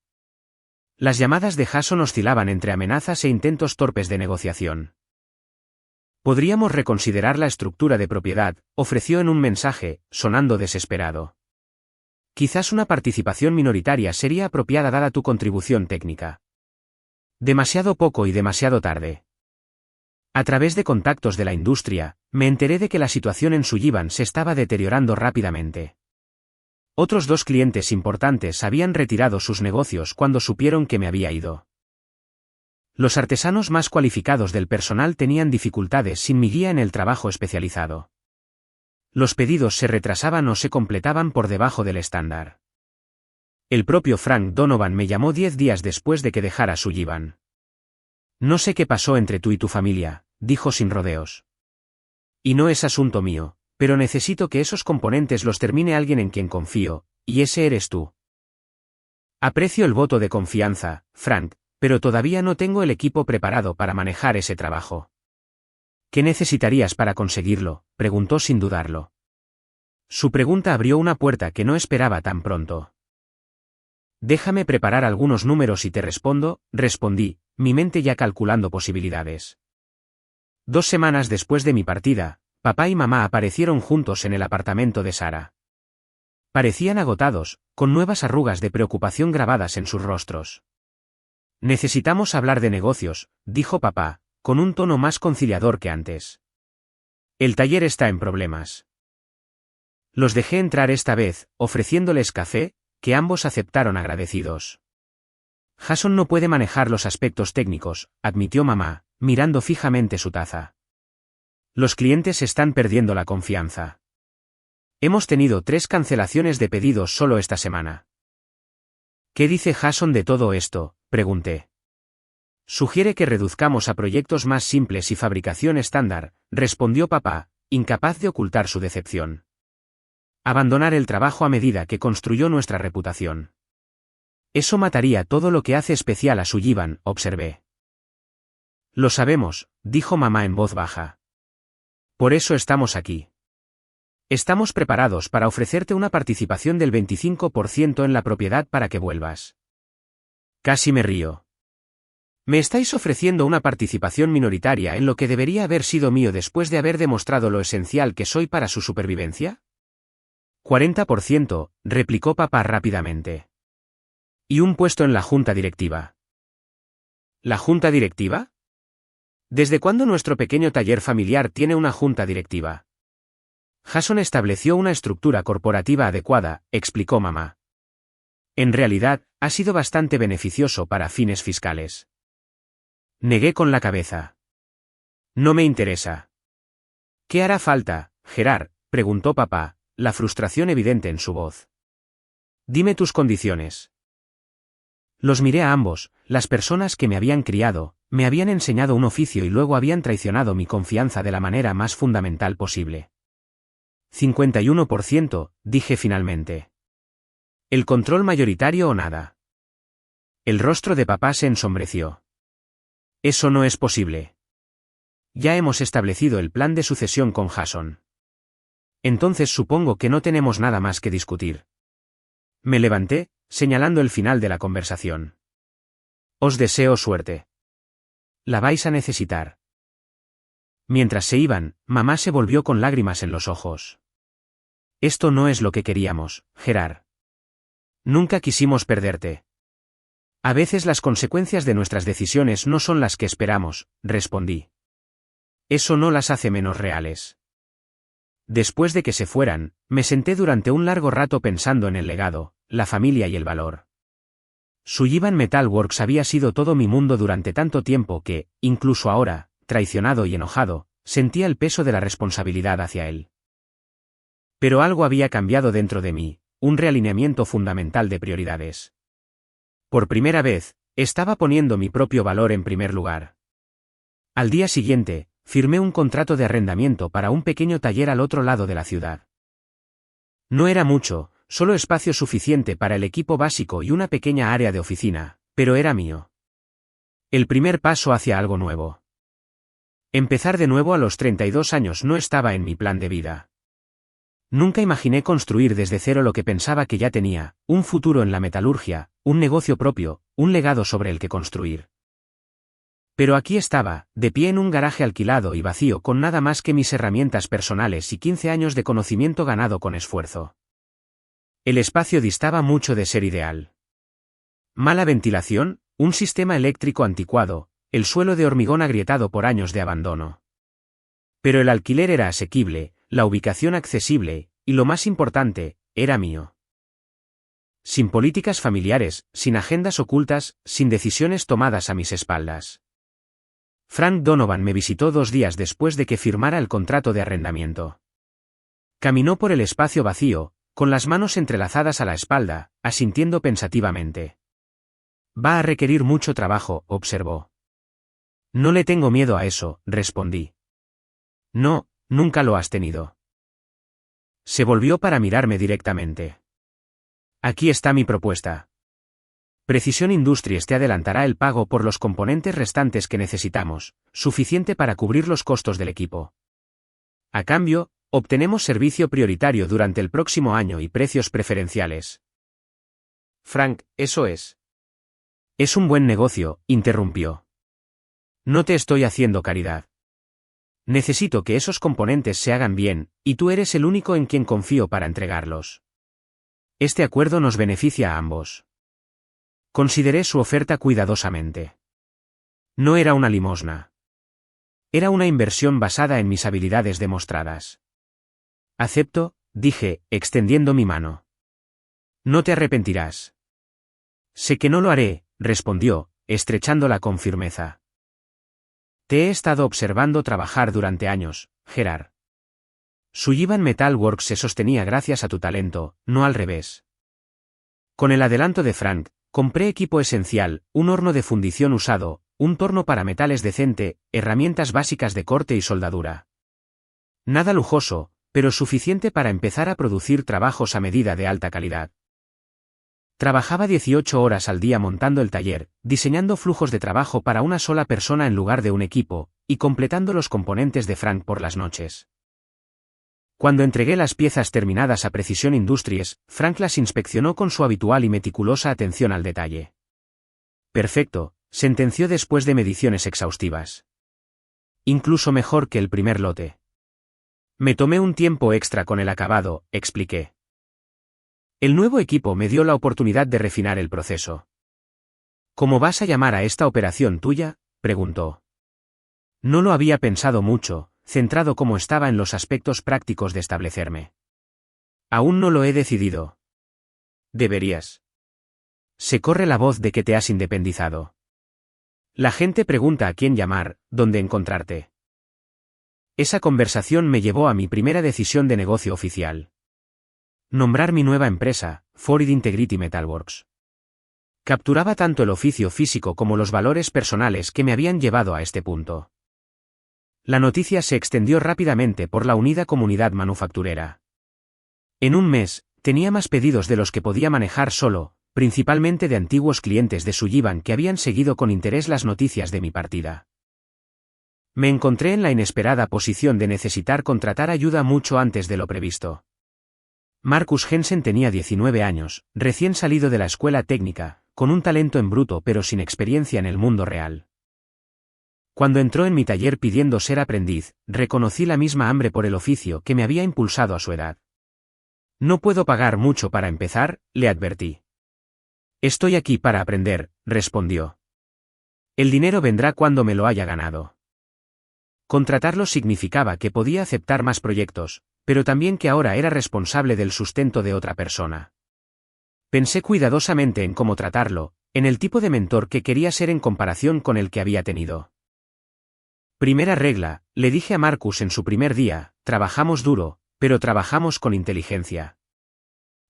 Las llamadas de Jason oscilaban entre amenazas e intentos torpes de negociación. Podríamos reconsiderar la estructura de propiedad, ofreció en un mensaje, sonando desesperado. Quizás una participación minoritaria sería apropiada dada tu contribución técnica. Demasiado poco y demasiado tarde. A través de contactos de la industria, me enteré de que la situación en Sullivan se estaba deteriorando rápidamente. Otros 2 clientes importantes habían retirado sus negocios cuando supieron que me había ido. Los artesanos más cualificados del personal tenían dificultades sin mi guía en el trabajo especializado. Los pedidos se retrasaban o se completaban por debajo del estándar. El propio Frank Donovan me llamó 10 días después de que dejara Sullivan. No sé qué pasó entre tú y tu familia, dijo sin rodeos. Y no es asunto mío, pero necesito que esos componentes los termine alguien en quien confío, y ese eres tú. Aprecio el voto de confianza, Frank, pero todavía no tengo el equipo preparado para manejar ese trabajo. ¿Qué necesitarías para conseguirlo?, preguntó sin dudarlo. Su pregunta abrió una puerta que no esperaba tan pronto. Déjame preparar algunos números y te respondo, respondí, mi mente ya calculando posibilidades. 2 semanas después de mi partida, papá y mamá aparecieron juntos en el apartamento de Sara. Parecían agotados, con nuevas arrugas de preocupación grabadas en sus rostros. Necesitamos hablar de negocios, dijo papá, con un tono más conciliador que antes. El taller está en problemas. Los dejé entrar esta vez, ofreciéndoles café, que ambos aceptaron agradecidos. Jason no puede manejar los aspectos técnicos, admitió mamá, mirando fijamente su taza. Los clientes están perdiendo la confianza. Hemos tenido 3 cancelaciones de pedidos solo esta semana. ¿Qué dice Jason de todo esto?, pregunté. Sugiere que reduzcamos a proyectos más simples y fabricación estándar, respondió papá, incapaz de ocultar su decepción. Abandonar el trabajo a medida que construyó nuestra reputación. Eso mataría todo lo que hace especial a Sullivan, observé. Lo sabemos, dijo mamá en voz baja. Por eso estamos aquí. Estamos preparados para ofrecerte una participación del 25% en la propiedad para que vuelvas. Casi me río. ¿Me estáis ofreciendo una participación minoritaria en lo que debería haber sido mío después de haber demostrado lo esencial que soy para su supervivencia? 40%, replicó papá rápidamente. Y un puesto en la junta directiva. ¿La junta directiva? ¿Desde cuándo nuestro pequeño taller familiar tiene una junta directiva? Jason estableció una estructura corporativa adecuada, explicó mamá. En realidad, ha sido bastante beneficioso para fines fiscales. Negué con la cabeza. No me interesa. ¿Qué hará falta, Gerard?, preguntó papá, la frustración evidente en su voz. Dime tus condiciones. Los miré a ambos, las personas que me habían criado, me habían enseñado un oficio y luego habían traicionado mi confianza de la manera más fundamental posible. 51%, dije finalmente. ¿El control mayoritario o nada? El rostro de papá se ensombreció. Eso no es posible. Ya hemos establecido el plan de sucesión con Jason. Entonces supongo que no tenemos nada más que discutir. Me levanté, señalando el final de la conversación. Os deseo suerte. La vais a necesitar. Mientras se iban, mamá se volvió con lágrimas en los ojos. Esto no es lo que queríamos, Gerard. Nunca quisimos perderte. A veces las consecuencias de nuestras decisiones no son las que esperamos, respondí. Eso no las hace menos reales. Después de que se fueran, me senté durante un largo rato pensando en el legado, la familia y el valor. Sullivan Metal Works había sido todo mi mundo durante tanto tiempo que, incluso ahora, traicionado y enojado, sentía el peso de la responsabilidad hacia él. Pero algo había cambiado dentro de mí, un realineamiento fundamental de prioridades. Por primera vez, estaba poniendo mi propio valor en primer lugar. Al día siguiente, firmé un contrato de arrendamiento para un pequeño taller al otro lado de la ciudad. No era mucho, solo espacio suficiente para el equipo básico y una pequeña área de oficina, pero era mío. El primer paso hacia algo nuevo. Empezar de nuevo a los 32 años no estaba en mi plan de vida. Nunca imaginé construir desde cero lo que pensaba que ya tenía, un futuro en la metalurgia, un negocio propio, un legado sobre el que construir. Pero aquí estaba, de pie en un garaje alquilado y vacío con nada más que mis herramientas personales y 15 años de conocimiento ganado con esfuerzo. El espacio distaba mucho de ser ideal. Mala ventilación, un sistema eléctrico anticuado, el suelo de hormigón agrietado por años de abandono. Pero el alquiler era asequible, la ubicación accesible, y lo más importante, era mío. Sin políticas familiares, sin agendas ocultas, sin decisiones tomadas a mis espaldas. Frank Donovan me visitó 2 días después de que firmara el contrato de arrendamiento. Caminó por el espacio vacío, con las manos entrelazadas a la espalda, asintiendo pensativamente. Va a requerir mucho trabajo, observó. No le tengo miedo a eso, respondí. No, nunca lo has tenido. Se volvió para mirarme directamente. Aquí está mi propuesta. Precision Industries te adelantará el pago por los componentes restantes que necesitamos, suficiente para cubrir los costos del equipo. A cambio, obtenemos servicio prioritario durante el próximo año y precios preferenciales. Frank, eso es. Es un buen negocio, interrumpió. No te estoy haciendo caridad. Necesito que esos componentes se hagan bien, y tú eres el único en quien confío para entregarlos. Este acuerdo nos beneficia a ambos. Consideré su oferta cuidadosamente. No era una limosna. Era una inversión basada en mis habilidades demostradas. Acepto, dije, extendiendo mi mano. No te arrepentirás. Sé que no lo haré, respondió, estrechándola con firmeza. Te he estado observando trabajar durante años, Gerard. Sullivan Metal Works se sostenía gracias a tu talento, no al revés. Con el adelanto de Frank, compré equipo esencial, un horno de fundición usado, un torno para metales decente, herramientas básicas de corte y soldadura. Nada lujoso, pero suficiente para empezar a producir trabajos a medida de alta calidad. Trabajaba 18 horas al día montando el taller, diseñando flujos de trabajo para una sola persona en lugar de un equipo, y completando los componentes de Frank por las noches. Cuando entregué las piezas terminadas a Precision Industries, Frank las inspeccionó con su habitual y meticulosa atención al detalle. Perfecto, sentenció después de mediciones exhaustivas. Incluso mejor que el primer lote. Me tomé un tiempo extra con el acabado, expliqué. El nuevo equipo me dio la oportunidad de refinar el proceso. ¿Cómo vas a llamar a esta operación tuya?, preguntó. No lo había pensado mucho, centrado como estaba en los aspectos prácticos de establecerme. Aún no lo he decidido. Deberías. Se corre la voz de que te has independizado. La gente pregunta a quién llamar, dónde encontrarte. Esa conversación me llevó a mi primera decisión de negocio oficial. Nombrar mi nueva empresa, Forid Integrity Metalworks. Capturaba tanto el oficio físico como los valores personales que me habían llevado a este punto. La noticia se extendió rápidamente por la unida comunidad manufacturera. En un mes, tenía más pedidos de los que podía manejar solo, principalmente de antiguos clientes de Sullivan que habían seguido con interés las noticias de mi partida. Me encontré en la inesperada posición de necesitar contratar ayuda mucho antes de lo previsto. Marcus Jensen tenía 19 años, recién salido de la escuela técnica, con un talento en bruto pero sin experiencia en el mundo real. Cuando entró en mi taller pidiendo ser aprendiz, reconocí la misma hambre por el oficio que me había impulsado a su edad. No puedo pagar mucho para empezar, le advertí. Estoy aquí para aprender, respondió. El dinero vendrá cuando me lo haya ganado. Contratarlo significaba que podía aceptar más proyectos, pero también que ahora era responsable del sustento de otra persona. Pensé cuidadosamente en cómo tratarlo, en el tipo de mentor que quería ser en comparación con el que había tenido. Primera regla, le dije a Marcus en su primer día, trabajamos duro, pero trabajamos con inteligencia.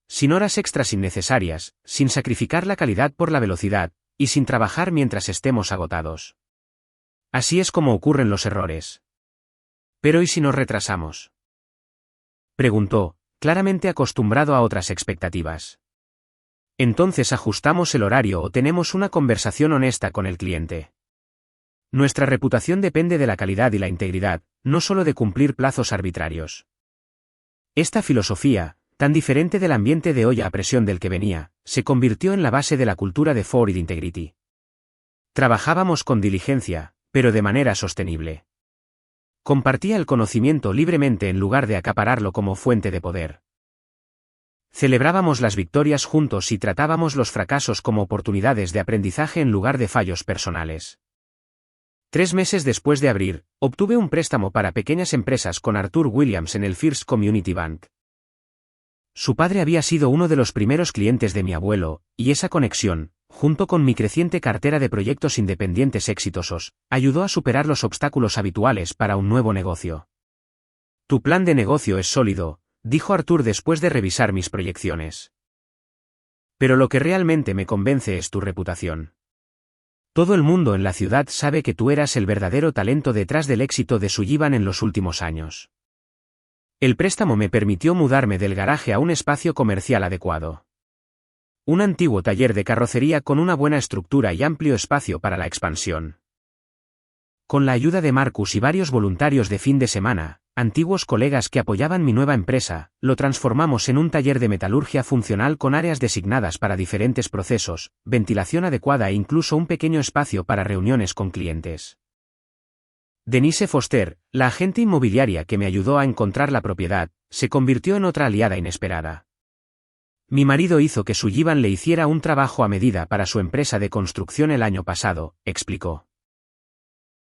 Sin horas extras innecesarias, sin sacrificar la calidad por la velocidad, y sin trabajar mientras estemos agotados. Así es como ocurren los errores. ¿Pero y si nos retrasamos?, preguntó, claramente acostumbrado a otras expectativas. Entonces ajustamos el horario o tenemos una conversación honesta con el cliente. Nuestra reputación depende de la calidad y la integridad, no solo de cumplir plazos arbitrarios. Esta filosofía, tan diferente del ambiente de olla a presión del que venía, se convirtió en la base de la cultura de Forid Integrity. Trabajábamos con diligencia, pero de manera sostenible. Compartía el conocimiento libremente en lugar de acapararlo como fuente de poder. Celebrábamos las victorias juntos y tratábamos los fracasos como oportunidades de aprendizaje en lugar de fallos personales. 3 meses después de abrir, obtuve un préstamo para pequeñas empresas con Arthur Williams en el First Community Bank. Su padre había sido uno de los primeros clientes de mi abuelo, y esa conexión, junto con mi creciente cartera de proyectos independientes exitosos, ayudó a superar los obstáculos habituales para un nuevo negocio. Tu plan de negocio es sólido, dijo Arthur después de revisar mis proyecciones. Pero lo que realmente me convence es tu reputación. Todo el mundo en la ciudad sabe que tú eras el verdadero talento detrás del éxito de Sullivan en los últimos años. El préstamo me permitió mudarme del garaje a un espacio comercial adecuado. Un antiguo taller de carrocería con una buena estructura y amplio espacio para la expansión. Con la ayuda de Marcus y varios voluntarios de fin de semana, antiguos colegas que apoyaban mi nueva empresa, lo transformamos en un taller de metalurgia funcional con áreas designadas para diferentes procesos, ventilación adecuada e incluso un pequeño espacio para reuniones con clientes. Denise Foster, la agente inmobiliaria que me ayudó a encontrar la propiedad, se convirtió en otra aliada inesperada. Mi marido hizo que Sullivan le hiciera un trabajo a medida para su empresa de construcción el año pasado, explicó.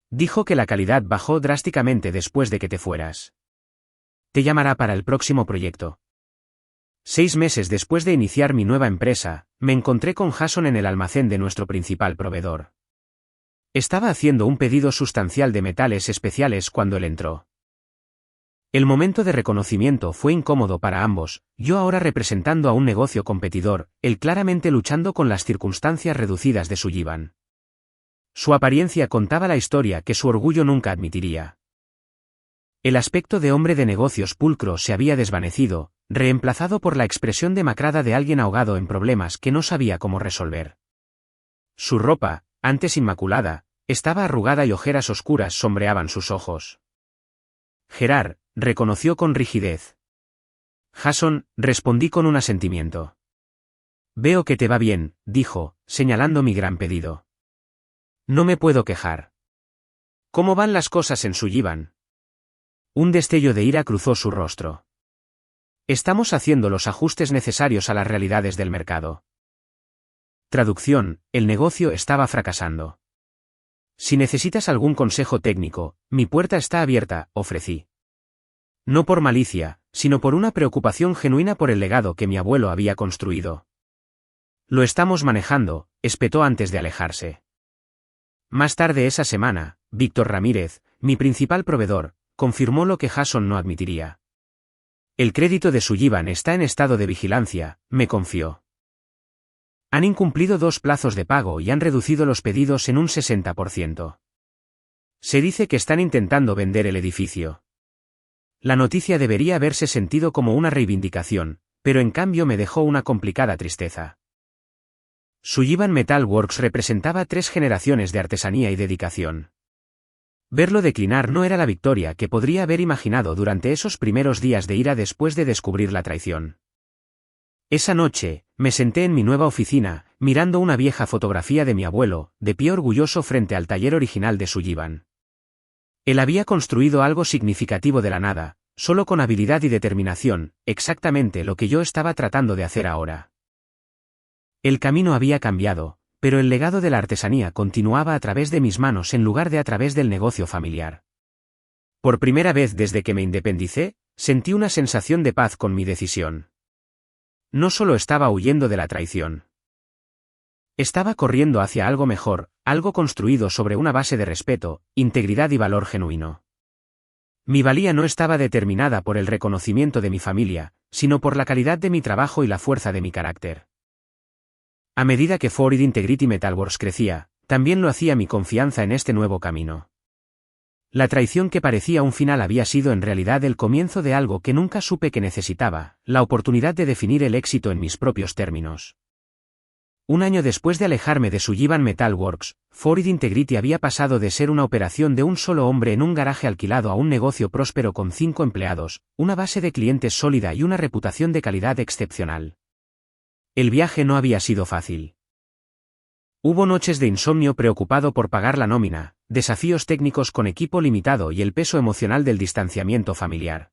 Dijo que la calidad bajó drásticamente después de que te fueras. Te llamará para el próximo proyecto. 6 meses después de iniciar mi nueva empresa, me encontré con Jason en el almacén de nuestro principal proveedor. Estaba haciendo un pedido sustancial de metales especiales cuando él entró. El momento de reconocimiento fue incómodo para ambos, yo ahora representando a un negocio competidor, él claramente luchando con las circunstancias reducidas de Sullivan. Su apariencia contaba la historia que su orgullo nunca admitiría. El aspecto de hombre de negocios pulcro se había desvanecido, reemplazado por la expresión demacrada de alguien ahogado en problemas que no sabía cómo resolver. Su ropa, antes inmaculada, estaba arrugada y ojeras oscuras sombreaban sus ojos. Gerard, reconoció con rigidez. Jason, respondí con un asentimiento. Veo que te va bien, dijo, señalando mi gran pedido. No me puedo quejar. ¿Cómo van las cosas en Sullivan? Un destello de ira cruzó su rostro. Estamos haciendo los ajustes necesarios a las realidades del mercado. Traducción, el negocio estaba fracasando. Si necesitas algún consejo técnico, mi puerta está abierta, ofrecí. No por malicia, sino por una preocupación genuina por el legado que mi abuelo había construido. Lo estamos manejando, espetó antes de alejarse. Más tarde esa semana, Víctor Ramírez, mi principal proveedor, confirmó lo que Jason no admitiría. El crédito de Sullivan está en estado de vigilancia, me confió. Han incumplido 2 plazos de pago y han reducido los pedidos en un 60%. Se dice que están intentando vender el edificio. La noticia debería haberse sentido como una reivindicación, pero en cambio me dejó una complicada tristeza. Sullivan Metal Works representaba 3 generaciones de artesanía y dedicación. Verlo declinar no era la victoria que podría haber imaginado durante esos primeros días de ira después de descubrir la traición. Esa noche, me senté en mi nueva oficina, mirando una vieja fotografía de mi abuelo, de pie orgulloso frente al taller original de Sullivan. Él había construido algo significativo de la nada, solo con habilidad y determinación, exactamente lo que yo estaba tratando de hacer ahora. El camino había cambiado, pero el legado de la artesanía continuaba a través de mis manos en lugar de a través del negocio familiar. Por primera vez desde que me independicé, sentí una sensación de paz con mi decisión. No solo estaba huyendo de la traición. Estaba corriendo hacia algo mejor, algo construido sobre una base de respeto, integridad y valor genuino. Mi valía no estaba determinada por el reconocimiento de mi familia, sino por la calidad de mi trabajo y la fuerza de mi carácter. A medida que Ford Integrity Metalworks crecía, también lo hacía mi confianza en este nuevo camino. La traición que parecía un final había sido en realidad el comienzo de algo que nunca supe que necesitaba, la oportunidad de definir el éxito en mis propios términos. Un año después de alejarme de Sullivan Metal Works, Ford Integrity había pasado de ser una operación de un solo hombre en un garaje alquilado a un negocio próspero con 5 empleados, una base de clientes sólida y una reputación de calidad excepcional. El viaje no había sido fácil. Hubo noches de insomnio preocupado por pagar la nómina, desafíos técnicos con equipo limitado y el peso emocional del distanciamiento familiar.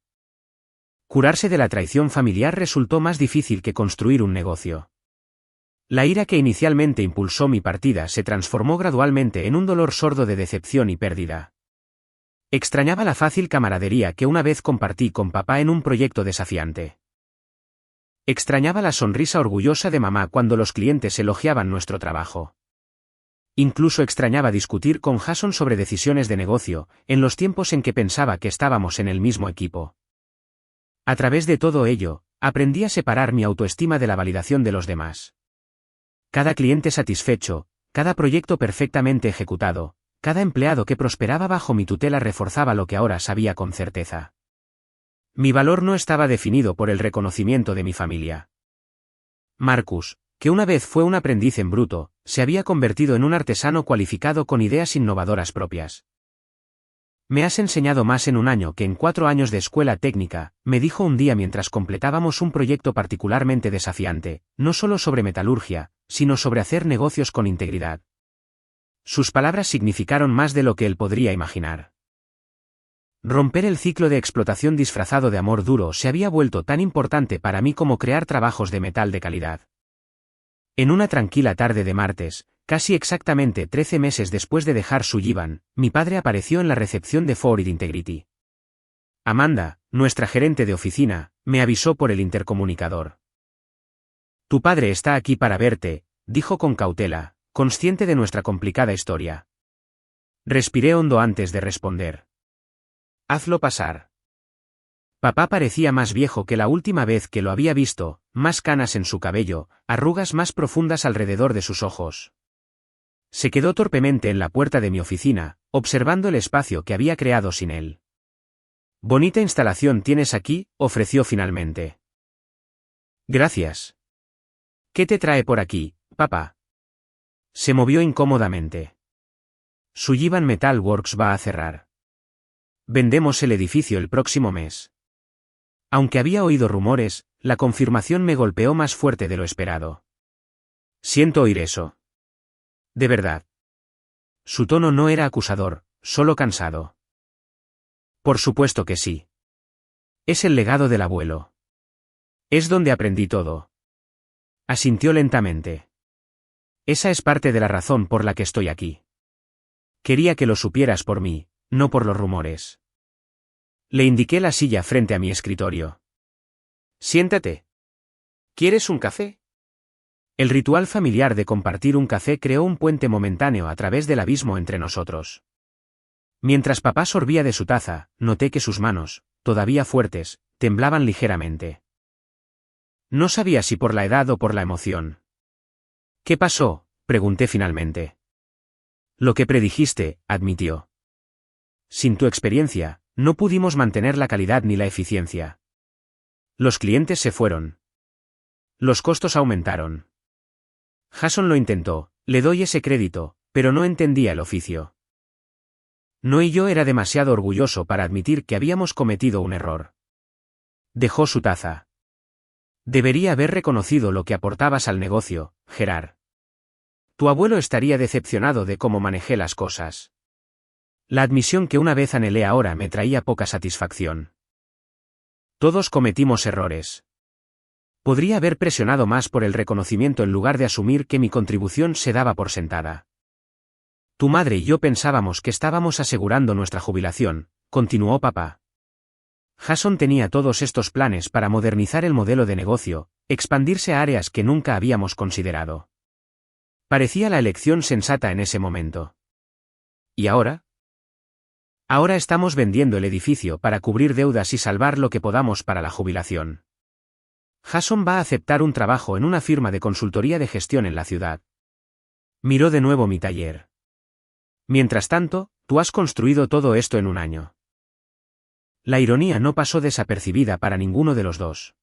Curarse de la traición familiar resultó más difícil que construir un negocio. La ira que inicialmente impulsó mi partida se transformó gradualmente en un dolor sordo de decepción y pérdida. Extrañaba la fácil camaradería que una vez compartí con papá en un proyecto desafiante. Extrañaba la sonrisa orgullosa de mamá cuando los clientes elogiaban nuestro trabajo. Incluso extrañaba discutir con Jason sobre decisiones de negocio, en los tiempos en que pensaba que estábamos en el mismo equipo. A través de todo ello, aprendí a separar mi autoestima de la validación de los demás. Cada cliente satisfecho, cada proyecto perfectamente ejecutado, cada empleado que prosperaba bajo mi tutela reforzaba lo que ahora sabía con certeza. Mi valor no estaba definido por el reconocimiento de mi familia. Marcus, que una vez fue un aprendiz en bruto, se había convertido en un artesano cualificado con ideas innovadoras propias. Me has enseñado más en un año que en 4 años de escuela técnica, me dijo un día mientras completábamos un proyecto particularmente desafiante, no solo sobre metalurgia, sino sobre hacer negocios con integridad. Sus palabras significaron más de lo que él podría imaginar. Romper el ciclo de explotación disfrazado de amor duro se había vuelto tan importante para mí como crear trabajos de metal de calidad. En una tranquila tarde de martes, casi exactamente 13 meses después de dejar Sullivan, mi padre apareció en la recepción de Ford Integrity. Amanda, nuestra gerente de oficina, me avisó por el intercomunicador. Tu padre está aquí para verte, dijo con cautela, consciente de nuestra complicada historia. Respiré hondo antes de responder. Hazlo pasar. Papá parecía más viejo que la última vez que lo había visto, más canas en su cabello, arrugas más profundas alrededor de sus ojos. Se quedó torpemente en la puerta de mi oficina, observando el espacio que había creado sin él. Bonita instalación tienes aquí, ofreció finalmente. Gracias. ¿Qué te trae por aquí, papá? Se movió incómodamente. Sullivan Metal Works va a cerrar. Vendemos el edificio el próximo mes. Aunque había oído rumores, la confirmación me golpeó más fuerte de lo esperado. Siento oír eso. De verdad. Su tono no era acusador, solo cansado. Por supuesto que sí. Es el legado del abuelo. Es donde aprendí todo. Asintió lentamente. Esa es parte de la razón por la que estoy aquí. Quería que lo supieras por mí, no por los rumores. Le indiqué la silla frente a mi escritorio. Siéntate. ¿Quieres un café? El ritual familiar de compartir un café creó un puente momentáneo a través del abismo entre nosotros. Mientras papá sorbía de su taza, noté que sus manos, todavía fuertes, temblaban ligeramente. No sabía si por la edad o por la emoción. ¿Qué pasó?, pregunté finalmente. Lo que predijiste, admitió. Sin tu experiencia, no pudimos mantener la calidad ni la eficiencia. Los clientes se fueron. Los costos aumentaron. Jason lo intentó, le doy ese crédito, pero no entendía el oficio. No, y yo era demasiado orgulloso para admitir que habíamos cometido un error. Dejó su taza. Debería haber reconocido lo que aportabas al negocio, Gerard. Tu abuelo estaría decepcionado de cómo manejé las cosas. La admisión que una vez anhelé ahora me traía poca satisfacción. Todos cometimos errores. Podría haber presionado más por el reconocimiento en lugar de asumir que mi contribución se daba por sentada. Tu madre y yo pensábamos que estábamos asegurando nuestra jubilación, continuó papá. Jason tenía todos estos planes para modernizar el modelo de negocio, expandirse a áreas que nunca habíamos considerado. Parecía la elección sensata en ese momento. ¿Y ahora? Ahora estamos vendiendo el edificio para cubrir deudas y salvar lo que podamos para la jubilación. Jason va a aceptar un trabajo en una firma de consultoría de gestión en la ciudad. Miró de nuevo mi taller. Mientras tanto, tú has construido todo esto en un año. La ironía no pasó desapercibida para ninguno de los dos.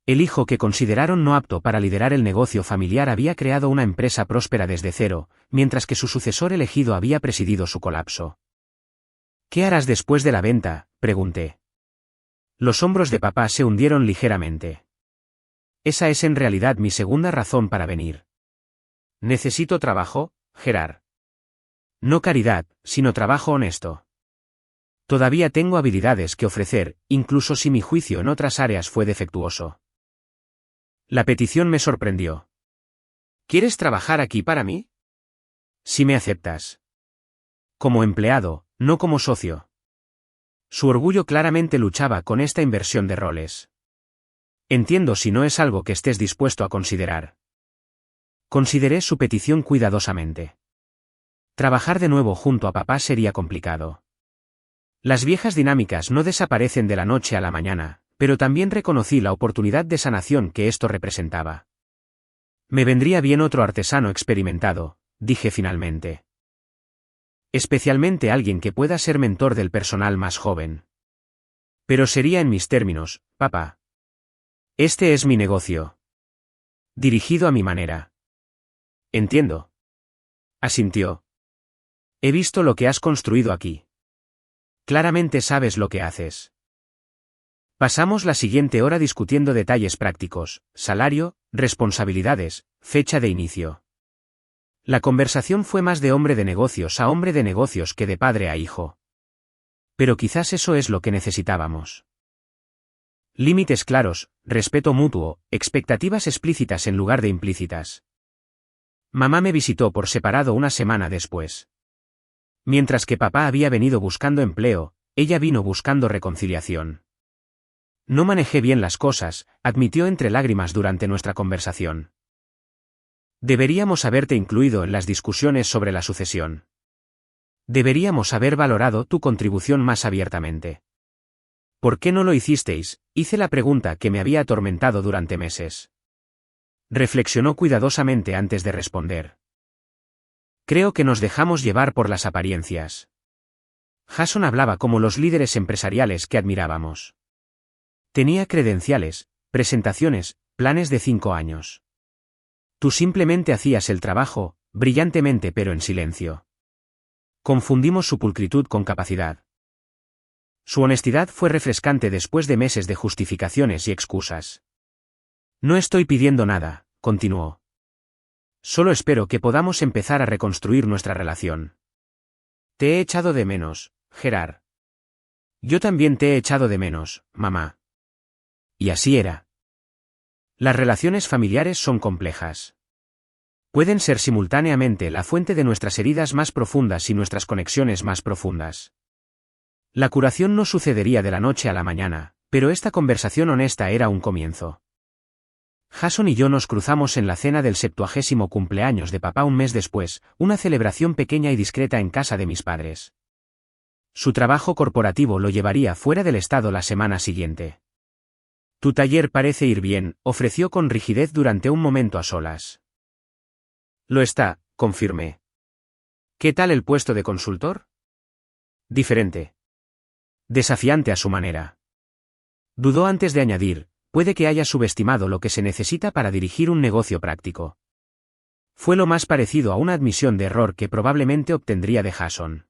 El hijo que consideraron no apto para liderar el negocio familiar había creado una empresa próspera desde cero, mientras que su sucesor elegido había presidido su colapso. ¿Qué harás después de la venta?, pregunté. Los hombros de papá se hundieron ligeramente. Esa es en realidad mi segunda razón para venir. Necesito trabajo, Gerard. No caridad, sino trabajo honesto. Todavía tengo habilidades que ofrecer, incluso si mi juicio en otras áreas fue defectuoso. La petición me sorprendió. ¿Quieres trabajar aquí para mí? Si me aceptas. Como empleado, no como socio. Su orgullo claramente luchaba con esta inversión de roles. Entiendo si no es algo que estés dispuesto a considerar. Consideré su petición cuidadosamente. Trabajar de nuevo junto a papá sería complicado. Las viejas dinámicas no desaparecen de la noche a la mañana, pero también reconocí la oportunidad de sanación que esto representaba. Me vendría bien otro artesano experimentado, dije finalmente. Especialmente alguien que pueda ser mentor del personal más joven. Pero sería en mis términos, papá. Este es mi negocio. Dirigido a mi manera. Entiendo. Asintió. He visto lo que has construido aquí. Claramente sabes lo que haces. Pasamos la siguiente hora discutiendo detalles prácticos, salario, responsabilidades, fecha de inicio. La conversación fue más de hombre de negocios a hombre de negocios que de padre a hijo. Pero quizás eso es lo que necesitábamos. Límites claros, respeto mutuo, expectativas explícitas en lugar de implícitas. Mamá me visitó por separado una semana después. Mientras que papá había venido buscando empleo, ella vino buscando reconciliación. No manejé bien las cosas, admitió entre lágrimas durante nuestra conversación. Deberíamos haberte incluido en las discusiones sobre la sucesión. Deberíamos haber valorado tu contribución más abiertamente. ¿Por qué no lo hicisteis? Hice la pregunta que me había atormentado durante meses. Reflexionó cuidadosamente antes de responder. Creo que nos dejamos llevar por las apariencias. Jason hablaba como los líderes empresariales que admirábamos. Tenía credenciales, presentaciones, planes de 5 años. Tú simplemente hacías el trabajo, brillantemente pero en silencio. Confundimos su pulcritud con capacidad. Su honestidad fue refrescante después de meses de justificaciones y excusas. No estoy pidiendo nada, continuó. Solo espero que podamos empezar a reconstruir nuestra relación. Te he echado de menos, Gerard. Yo también te he echado de menos, mamá. Y así era. Las relaciones familiares son complejas. Pueden ser simultáneamente la fuente de nuestras heridas más profundas y nuestras conexiones más profundas. La curación no sucedería de la noche a la mañana, pero esta conversación honesta era un comienzo. Jason y yo nos cruzamos en la cena del 70º cumpleaños de papá un mes después, una celebración pequeña y discreta en casa de mis padres. Su trabajo corporativo lo llevaría fuera del estado la semana siguiente. Tu taller parece ir bien, ofreció con rigidez durante un momento a solas. Lo está, confirmé. ¿Qué tal el puesto de consultor? Diferente. Desafiante a su manera. Dudó antes de añadir, puede que haya subestimado lo que se necesita para dirigir un negocio práctico. Fue lo más parecido a una admisión de error que probablemente obtendría de Jason.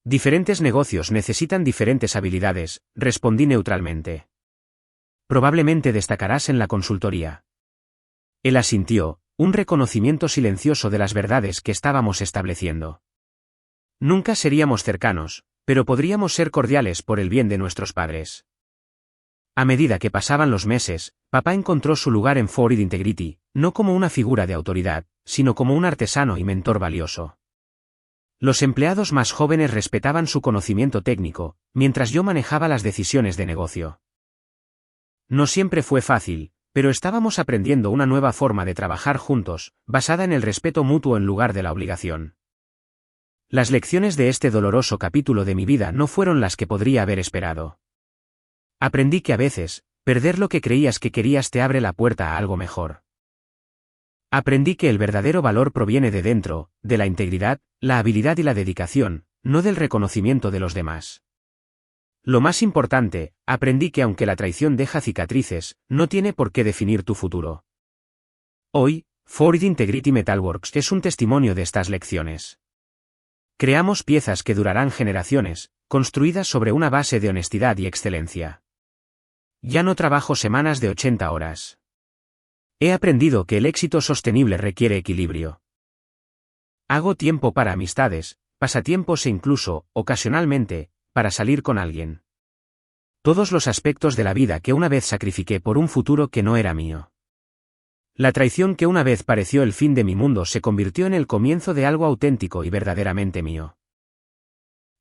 Diferentes negocios necesitan diferentes habilidades, respondí neutralmente. Probablemente destacarás en la consultoría. Él asintió, un reconocimiento silencioso de las verdades que estábamos estableciendo. Nunca seríamos cercanos, pero podríamos ser cordiales por el bien de nuestros padres. A medida que pasaban los meses, papá encontró su lugar en Forward Integrity, no como una figura de autoridad, sino como un artesano y mentor valioso. Los empleados más jóvenes respetaban su conocimiento técnico, mientras yo manejaba las decisiones de negocio. No siempre fue fácil, pero estábamos aprendiendo una nueva forma de trabajar juntos, basada en el respeto mutuo en lugar de la obligación. Las lecciones de este doloroso capítulo de mi vida no fueron las que podría haber esperado. Aprendí que a veces, perder lo que creías que querías te abre la puerta a algo mejor. Aprendí que el verdadero valor proviene de dentro, de la integridad, la habilidad y la dedicación, no del reconocimiento de los demás. Lo más importante, aprendí que aunque la traición deja cicatrices, no tiene por qué definir tu futuro. Hoy, Forward Integrity Metalworks es un testimonio de estas lecciones. Creamos piezas que durarán generaciones, construidas sobre una base de honestidad y excelencia. Ya no trabajo semanas de 80 horas. He aprendido que el éxito sostenible requiere equilibrio. Hago tiempo para amistades, pasatiempos e incluso, ocasionalmente, para salir con alguien. Todos los aspectos de la vida que una vez sacrifiqué por un futuro que no era mío. La traición que una vez pareció el fin de mi mundo se convirtió en el comienzo de algo auténtico y verdaderamente mío.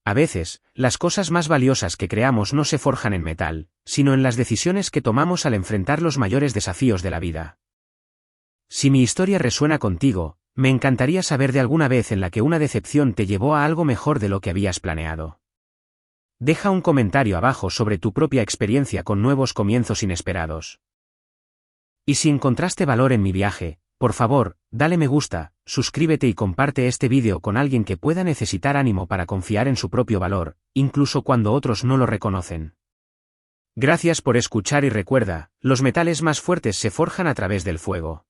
A veces, las cosas más valiosas que creamos no se forjan en metal, sino en las decisiones que tomamos al enfrentar los mayores desafíos de la vida. Si mi historia resuena contigo, me encantaría saber de alguna vez en la que una decepción te llevó a algo mejor de lo que habías planeado. Deja un comentario abajo sobre tu propia experiencia con nuevos comienzos inesperados. Y si encontraste valor en mi viaje, por favor, dale me gusta, suscríbete y comparte este vídeo con alguien que pueda necesitar ánimo para confiar en su propio valor, incluso cuando otros no lo reconocen. Gracias por escuchar y recuerda, los metales más fuertes se forjan a través del fuego.